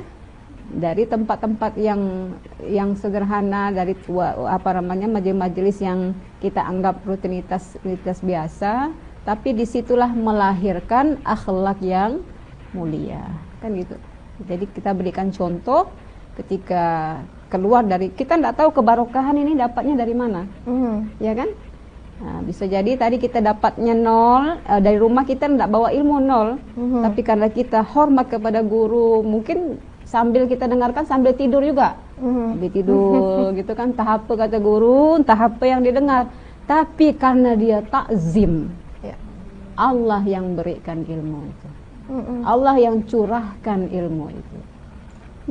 Dari tempat-tempat yang sederhana, dari majelis-majelis yang kita anggap rutinitas biasa, tapi disitulah melahirkan akhlak yang mulia, kan gitu. Jadi kita berikan contoh ketika keluar dari, kita tidak tahu kebarokahan ini dapatnya dari mana, ya kan? Nah, bisa jadi tadi kita dapatnya 0, dari rumah kita tidak bawa ilmu 0, tapi karena kita hormat kepada guru, mungkin sambil kita dengarkan sambil tidur juga, sambil tidur gitu kan, entah apa kata guru, entah apa yang didengar, tapi karena dia takzim, Allah yang berikan ilmu itu, Allah yang curahkan ilmu itu,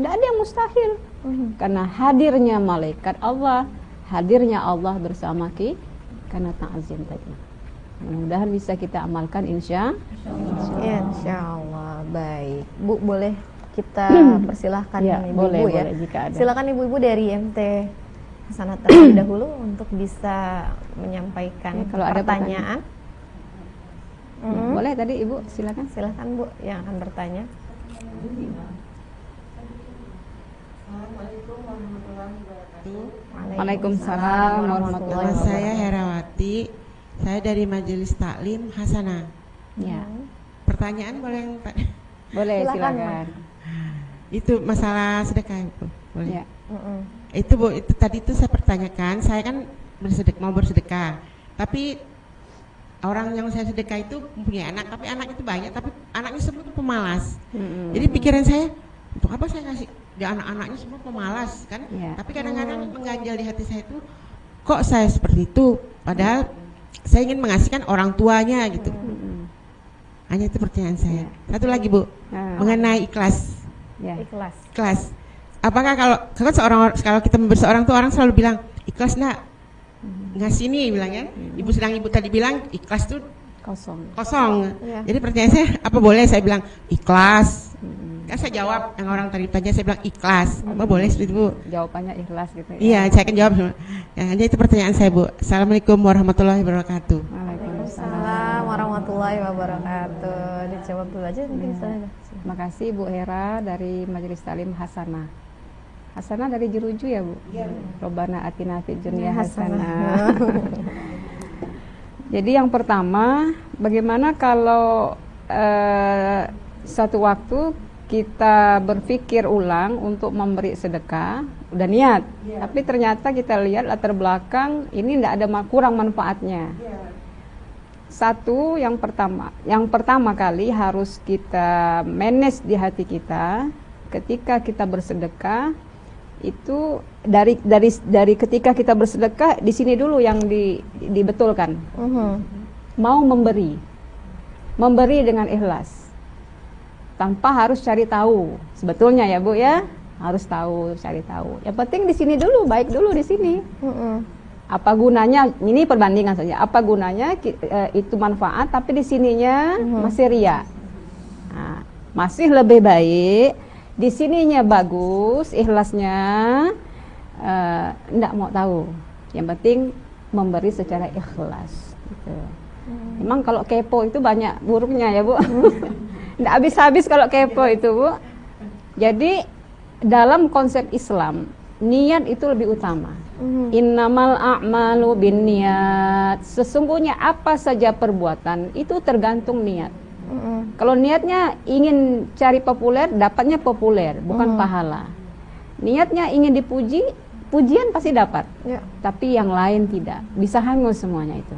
tidak ada yang mustahil, karena hadirnya malaikat Allah, hadirnya Allah bersama kita, karena ta'zim tadi. Mudah-mudahan bisa kita amalkan insya Allah. Baik, Bu, boleh kita persilahkan ibu-ibu boleh, ya. Boleh, jika ada. Silakan ibu-ibu dari MT Hasanah terlebih dahulu untuk bisa menyampaikan kalau ada pertanyaan. Boleh tadi Ibu, silakan. Silakan Bu yang akan bertanya. Assalamualaikum warahmatullahi wabarakatuh. Waalaikumsalam warahmatullahi Nama saya wabarakatuh. Herawati. Saya dari Majelis Taklim Hasanah. Ya. Pertanyaan boleh yang Boleh, Silakan, silakan. itu masalah sedekah Bu. Boleh. Ya. Itu Bu, itu tadi itu saya pertanyakan, saya kan mau bersedekah. Tapi orang yang saya sedekah itu punya anak, tapi anak itu banyak, tapi anaknya semua itu pemalas. Jadi pikiran saya, untuk apa saya kasih? Dia anak-anaknya semua pemalas kan? Ya. Tapi kadang-kadang mengganjal di hati saya itu, kok saya seperti itu? Padahal saya ingin mengasihkan orang tuanya gitu. Hanya itu pertanyaan saya. Satu lagi Bu, mengenai ikhlas. Ya. Ikhlas. Apakah kalau kita memberi seorang tuh orang selalu bilang ikhlas nak? Ngasih nih bilangnya. Ibu tadi bilang ikhlas tuh kosong. Ya. Jadi pertanyaan saya, apa boleh saya bilang ikhlas? Kan saya jawab, yang orang tadi tanya saya bilang ikhlas. Apa boleh seperti itu Bu? Jawabannya ikhlas gitu ya. Iya, saya akan jawab. Ya, hanya itu pertanyaan saya Bu. Assalamualaikum warahmatullahi wabarakatuh. Waalaikumsalam warahmatullahi wabarakatuh. Dijawab dulu aja mungkin saya. Terima kasih Bu Hera dari Majelis Taklim Hasanah. Hasanah dari Jeruju ya Bu? Iya. Robbana atina fid dunya hasanah. Jadi yang pertama, bagaimana kalau satu waktu kita berpikir ulang untuk memberi sedekah, udah niat, tapi ternyata kita lihat latar belakang ini tidak ada kurang manfaatnya. Satu, yang pertama kali harus kita manage di hati kita ketika kita bersedekah itu dari ketika kita bersedekah di sini dulu yang dibetulkan. Mau memberi dengan ikhlas. Tanpa harus cari tahu, sebetulnya ya Bu ya, harus cari tahu. Yang penting di sini dulu, baik dulu di sini. Apa gunanya? Ini perbandingan saja. Apa gunanya itu manfaat, tapi di sininya masih riya. Nah, masih lebih baik di sininya bagus, ikhlasnya, enggak mau tahu. Yang penting memberi secara ikhlas gitu. Memang kalau kepo itu banyak buruknya ya Bu. Nggak habis-habis kalau kepo itu Bu. Jadi dalam konsep Islam, niat itu lebih utama. Innamal a'malu binniyat. Sesungguhnya apa saja perbuatan itu tergantung niat. Kalau niatnya ingin cari populer, dapatnya populer, bukan pahala. Niatnya ingin dipuji, pujian pasti dapat. Tapi yang lain tidak, bisa hangus semuanya itu.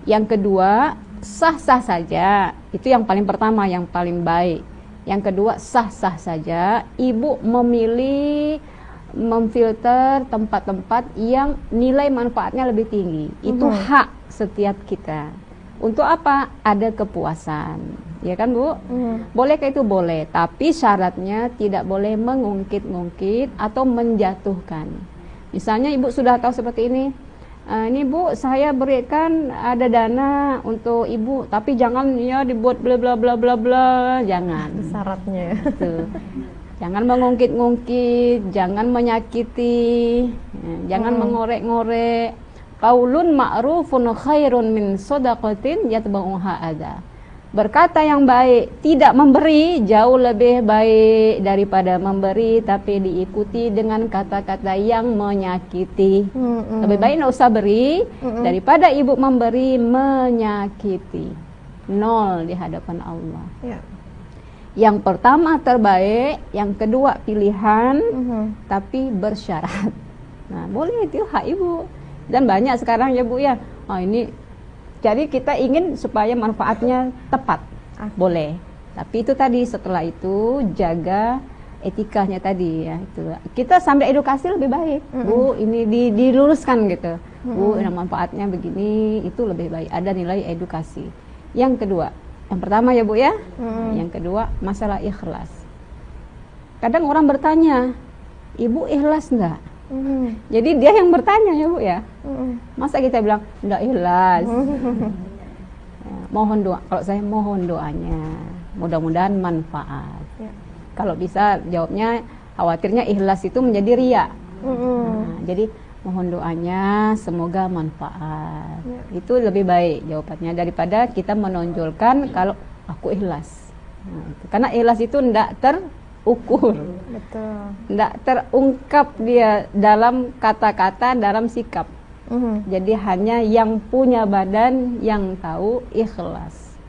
Yang kedua, sah-sah saja. Itu yang paling pertama, yang paling baik. Yang kedua, sah-sah saja ibu memilih, memfilter tempat-tempat yang nilai manfaatnya lebih tinggi. Itu hak setiap kita. Untuk apa? Ada kepuasan. Ya kan Bu? Bolehkah itu? Boleh. Tapi syaratnya tidak boleh mengungkit-ungkit atau menjatuhkan. Misalnya ibu sudah tahu seperti ini. Ini Bu, saya berikan ada dana untuk ibu, tapi jangan ya dibuat bla bla bla bla bla, jangan. Syaratnya. Gitu. Jangan mengungkit-ungkit, jangan menyakiti, jangan mengorek-ngorek. Qaulun ma'rufun khairun min shadaqatin yatba'uha adza. Berkata yang baik, tidak memberi jauh lebih baik daripada memberi tapi diikuti dengan kata-kata yang menyakiti. Lebih baik tidak usah beri daripada ibu memberi menyakiti. Nol di hadapan Allah. Yang pertama terbaik, yang kedua pilihan, tapi bersyarat. Nah, boleh itu hak ibu. Dan banyak sekarang ya Bu ya. Ini jadi kita ingin supaya manfaatnya tepat, boleh. Tapi itu tadi setelah itu jaga etikanya tadi ya itu. Kita sambil edukasi lebih baik, Bu. Ini diluruskan gitu, Bu. Manfaatnya begini, itu lebih baik. Ada nilai edukasi. Yang kedua, yang pertama ya Bu ya. Yang kedua masalah ikhlas. Kadang orang bertanya, Ibu ikhlas enggak? Jadi dia yang bertanya ya Bu ya. Masa kita bilang enggak ikhlas. Mohon doa. Kalau saya mohon doanya, mudah-mudahan manfaat. Kalau bisa jawabnya, khawatirnya ikhlas itu menjadi riya. Jadi mohon doanya semoga manfaat. Itu lebih baik jawabannya daripada kita menonjolkan kalau aku ikhlas. Karena ikhlas itu enggak terukur. Betul. Tidak terungkap dia dalam kata-kata, dalam sikap. Jadi hanya yang punya badan yang tahu ikhlas.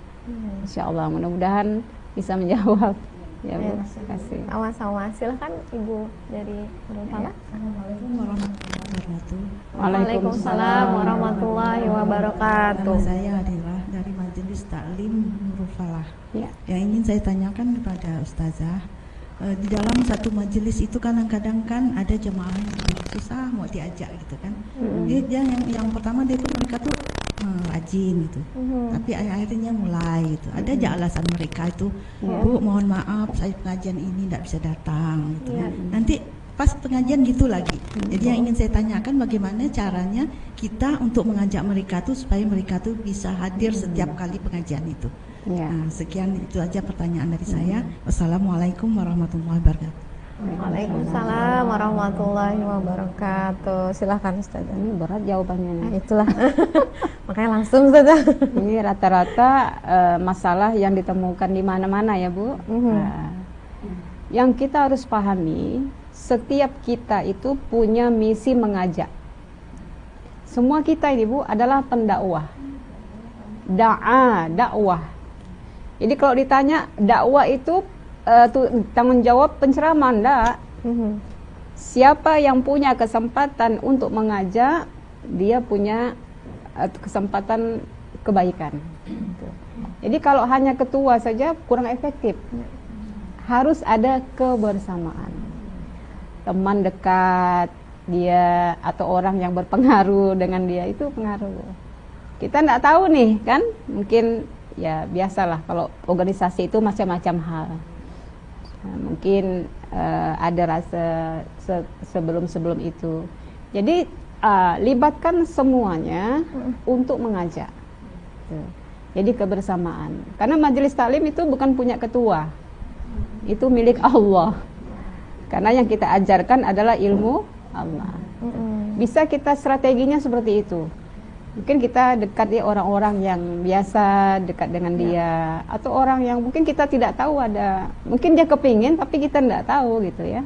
Insya Allah mudah-mudahan bisa menjawab. Ya Bu, terima kasih. Sama-sama. Silakan Ibu dari Nurul. Assalamualaikum warahmatullahi wabarakatuh. Waalaikumsalam warahmatullahi wabarakatuh. Nama saya adalah dari Majelis Taklim Nurul Falah. Yang ingin saya tanyakan kepada Ustazah, di dalam satu majelis itu kadang-kadang kan ada jemaah yang susah mau diajak gitu kan. Dia yang pertama mereka tuh rajin gitu. Tapi akhirnya mulai gitu. Ada aja alasan mereka itu, Bu mohon maaf saya pengajian ini tidak bisa datang gitu. Nanti pas pengajian gitu lagi. Jadi yang ingin saya tanyakan bagaimana caranya kita untuk mengajak mereka tuh supaya mereka tuh bisa hadir setiap kali pengajian itu. Nah, sekian itu aja pertanyaan dari saya. Wassalamualaikum warahmatullahi wabarakatuh. Waalaikumsalam warahmatullahi wabarakatuh. Silahkan Ustazah. Ini berat jawabannya. Nah, itulah. Makanya langsung Ustazah. Ini rata-rata masalah yang ditemukan di mana-mana ya Bu. Yang kita harus pahami, setiap kita itu punya misi mengajak. Semua kita ini Bu adalah pendakwah. Dakwah. Jadi kalau ditanya dakwah itu tanggung jawab pencerahan, enggak. Siapa yang punya kesempatan untuk mengajak, dia punya kesempatan kebaikan. Jadi kalau hanya ketua saja kurang efektif. Harus ada kebersamaan. Teman dekat dia atau orang yang berpengaruh dengan dia itu pengaruh. Kita enggak tahu nih kan, mungkin ya biasalah kalau organisasi itu macam-macam hal. Mungkin ada rasa sebelum itu. Jadi libatkan semuanya untuk mengajak. Jadi kebersamaan. Karena majelis taklim itu bukan punya ketua. Itu milik Allah. Karena yang kita ajarkan adalah ilmu Allah. Bisa kita strateginya seperti itu. Mungkin kita dekat ya orang-orang yang biasa dekat dengan dia, atau orang yang mungkin kita tidak tahu ada, mungkin dia kepingin tapi kita tidak tahu gitu ya.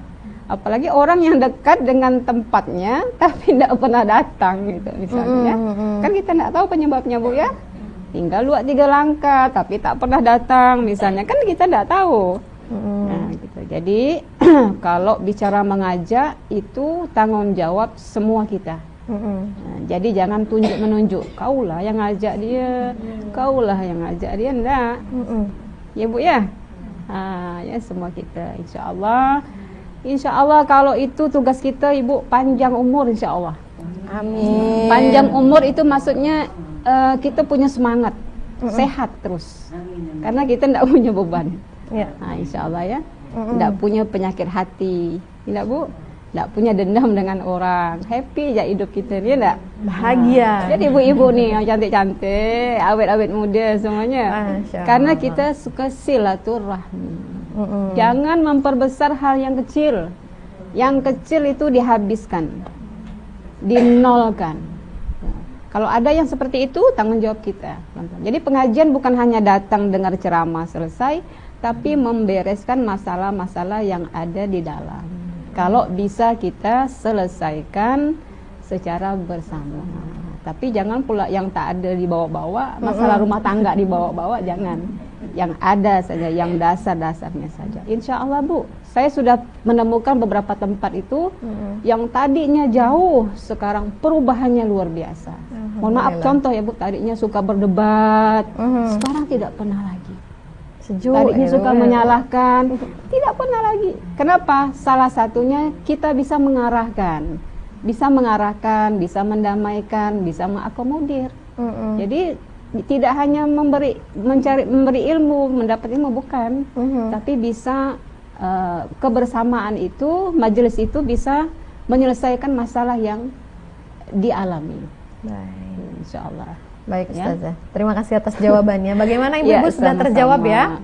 Apalagi orang yang dekat dengan tempatnya tapi tidak pernah datang gitu misalnya. Kan kita tidak tahu penyebabnya Bu ya. Tinggal 2-3 langkah tapi tak pernah datang misalnya, kan kita tidak tahu. Nah, gitu. Jadi kalau bicara mengajak itu tanggung jawab semua kita. Nah, jadi jangan tunjuk-menunjuk, kaulah yang ngajak dia, kaulah yang ngajak dia, enggak. Ya Bu ya. Ya semua kita, insya Allah kalau itu tugas kita Ibu, panjang umur insya Allah. Amin. Panjang umur itu maksudnya kita punya semangat, sehat terus, karena kita tidak punya beban. Ya. Nah, insya Allah ya, tidak punya penyakit hati, tidak Bu, tidak punya dendam dengan orang, happy aja hidup kita ni, tidak Bahagia. Jadi ibu-ibu nih yang cantik-cantik, awet-awet muda semuanya, karena kita suka silaturahmi. Jangan memperbesar hal yang kecil. Yang kecil itu dihabiskan, dinolkan. Kalau ada yang seperti itu, tanggung jawab kita. Jadi pengajian bukan hanya datang dengar ceramah selesai, tapi membereskan masalah-masalah yang ada di dalam. Kalau bisa kita selesaikan secara bersama. Tapi jangan pula yang tak ada dibawa-bawa, masalah rumah tangga dibawa-bawa, jangan. Yang ada saja, yang dasar-dasarnya saja. Insya Allah Bu, saya sudah menemukan beberapa tempat itu yang tadinya jauh, sekarang perubahannya luar biasa. Mohon maaf, contoh ya Bu, tadinya suka berdebat, sekarang tidak pernah lagi. Sejuk, tadinya suka menyalahkan, tidak pernah lagi. Kenapa? Salah satunya kita bisa mengarahkan, bisa mendamaikan, bisa mengakomodir. Jadi tidak hanya memberi ilmu, mendapat ilmu, bukan, tapi bisa kebersamaan itu, majelis itu bisa menyelesaikan masalah yang dialami. Baik. Insya Allah. Baik Ya. Ustazah, terima kasih atas jawabannya. Bagaimana Ibu-ibu sudah sama-sama. terjawab ya?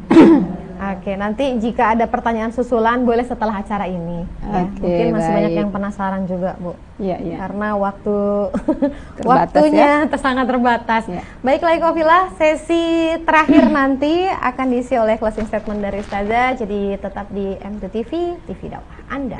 Oke, nanti jika ada pertanyaan susulan boleh setelah acara ini. Ya. Oke, Mungkin masih baik. banyak yang penasaran juga Bu. Iya. Karena Terbatas, waktunya sangat terbatas. Ya. Baiklah Ikhwafillah, sesi terakhir nanti akan diisi oleh closing statement dari Ustazah. Jadi tetap di MTTV, TV dakwah Anda.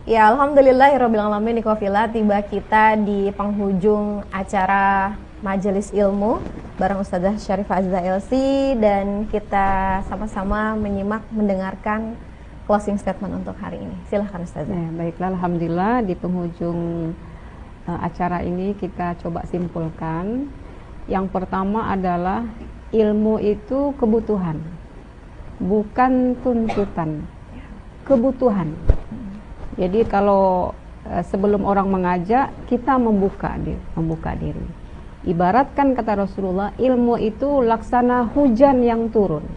Ya, alhamdulillahirrabbilalamin, Ikhwafillah, tiba kita di penghujung acara Majelis Ilmu bareng Ustazah Syarifah Azizah LC, dan kita sama-sama menyimak, mendengarkan closing statement untuk hari ini. Silahkan Ustazah. Ya, baiklah, alhamdulillah di penghujung acara ini kita coba simpulkan. Yang pertama adalah ilmu itu kebutuhan, bukan tuntutan. Kebutuhan. Jadi kalau sebelum orang mengajak, kita membuka diri. Ibaratkan kata Rasulullah, ilmu itu laksana hujan yang turun.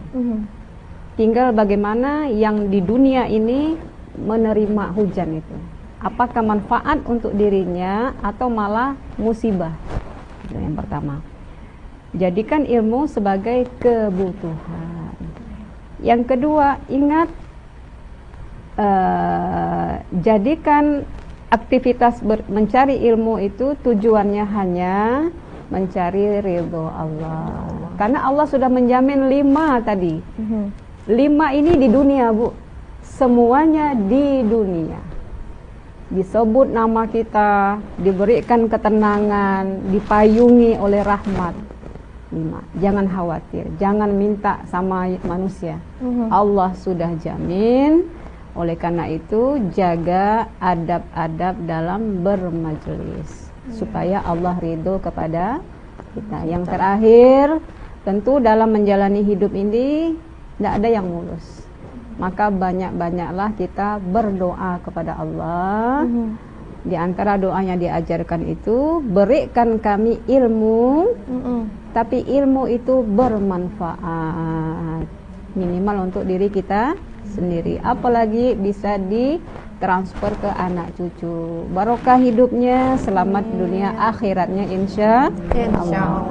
Tinggal bagaimana yang di dunia ini menerima hujan itu. Apakah manfaat untuk dirinya atau malah musibah? Itu yang pertama. Jadikan ilmu sebagai kebutuhan. Yang kedua, ingat, jadikan aktivitas mencari ilmu itu tujuannya hanya mencari ridho Allah. Karena Allah sudah menjamin 5 tadi. 5 ini di dunia Bu, semuanya di dunia. Disebut nama kita, diberikan ketenangan, dipayungi oleh rahmat. 5. Jangan khawatir, jangan minta sama manusia. Allah sudah jamin. Oleh karena itu, jaga adab-adab dalam bermajelis supaya Allah ridho kepada kita. Yang terakhir, tentu dalam menjalani hidup ini tidak ada yang mulus. maka banyak-banyaklah kita berdoa kepada Allah. Di antara doa yang diajarkan itu, berikan kami ilmu, tapi ilmu itu bermanfaat, minimal untuk diri kita sendiri, apalagi bisa ditransfer ke anak cucu. Barokah hidupnya, selamat dunia akhiratnya insya Allah.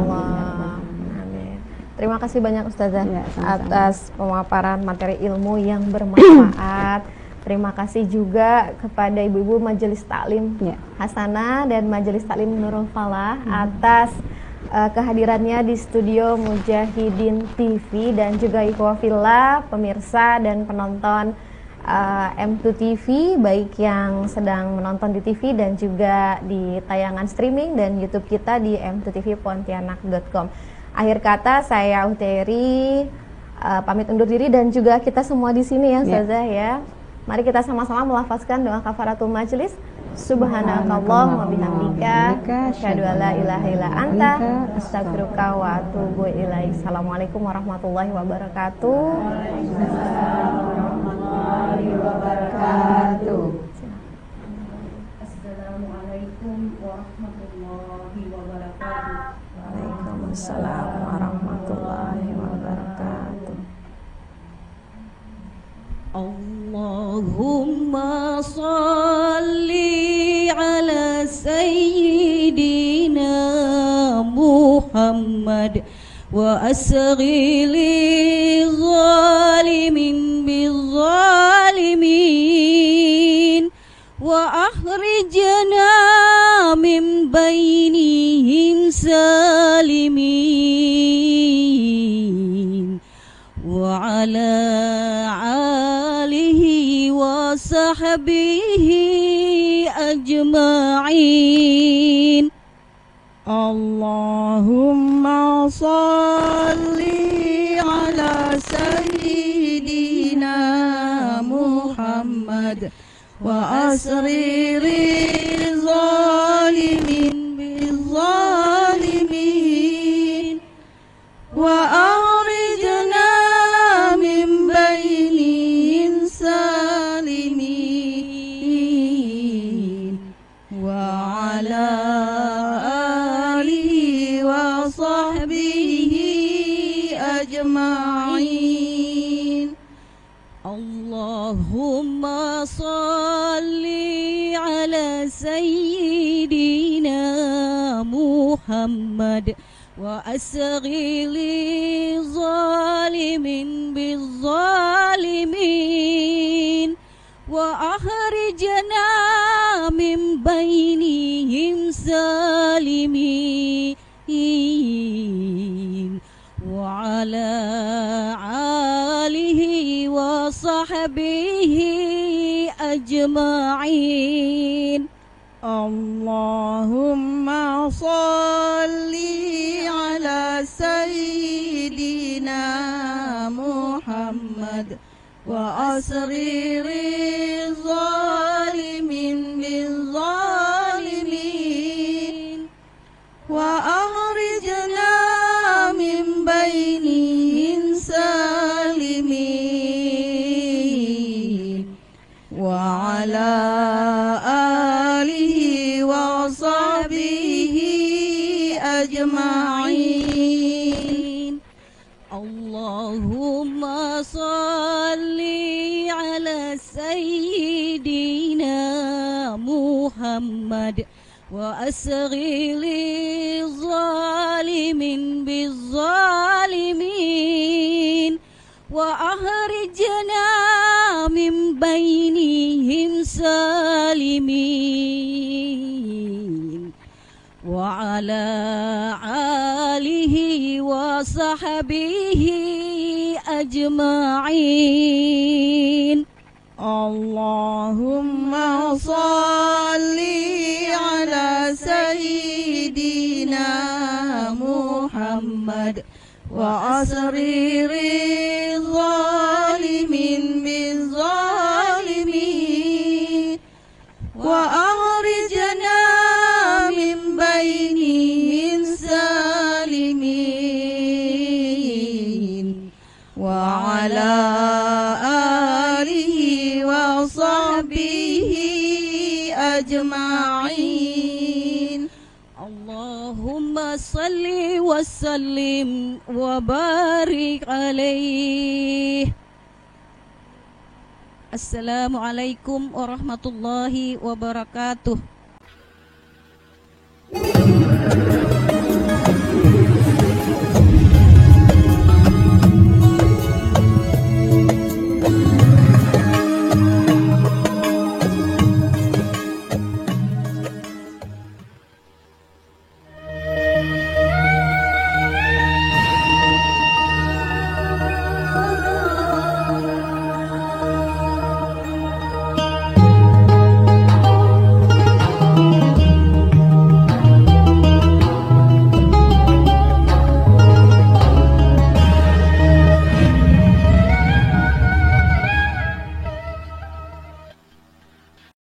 Amin. Terima kasih banyak Ustazah Ya, atas pemaparan materi ilmu yang bermanfaat. Terima kasih juga kepada ibu-ibu Majelis Taklim Hasanah dan Majelis Taklim Nurul Falah atas kehadirannya di studio Mujahidin TV, dan juga ikhwafillah pemirsa dan penonton M2 TV, baik yang sedang menonton di TV dan juga di tayangan streaming dan YouTube kita di m2tvpontianak.com. Akhir kata saya Uteri pamit undur diri, dan juga kita semua di sini ya Ustazah ya. Mari kita sama-sama melafazkan doa kafaratul majlis. Subhanakallahumma wa bihamdika asyhadu an la ilaha illa anta astaghfiruka wa atubu ilaik. Assalamualaikum warahmatullahi wabarakatuh. Waalaikumsalam warahmatullahi wabarakatuh. Assalamualaikum warahmatullahi wabarakatuh. Waalaikumsalam warahmatullahi wabarakatuh. Allahumma salli ala sayyidina Muhammad wa asghi li zalimin bizzalimin wa akhrijna min bainihim salimin wa ala wa sahbihi ajma'in. Allahumma salli ala sayyidina Muhammad wa asri zalimin bizzalimin wa akhrijna min bainihim salimin wa ala alihi wa sahbihi ajma'in. Allahumma salli ala sayyidina Muhammad wa asghi li zalimin bizzalimin wa akhrijna min bainihim salimin wa ala alihi wa sahbihi ajma'in. Allahumma salli ala sayyidina Muhammad wa asri zalimin bizzalimin wa akhrijna min bainihim salimin wa ala alihi wa sahbihi ajma'in. Allahumma salli ala sayyidina Muhammad wa asghi li zalimin bizzalimin wa akhrijna min bainihim salimin wa ala alihi wa sahbihi ajma'in. Allahumma salli ala sayyidina Muhammad wa asri zalimin bizzalimin wa akhrijna min bainihim salimin wa ala أجمعين. اللهم صل وسلم وبارك عليه. Assalamualaikum warahmatullahi wabarakatuh.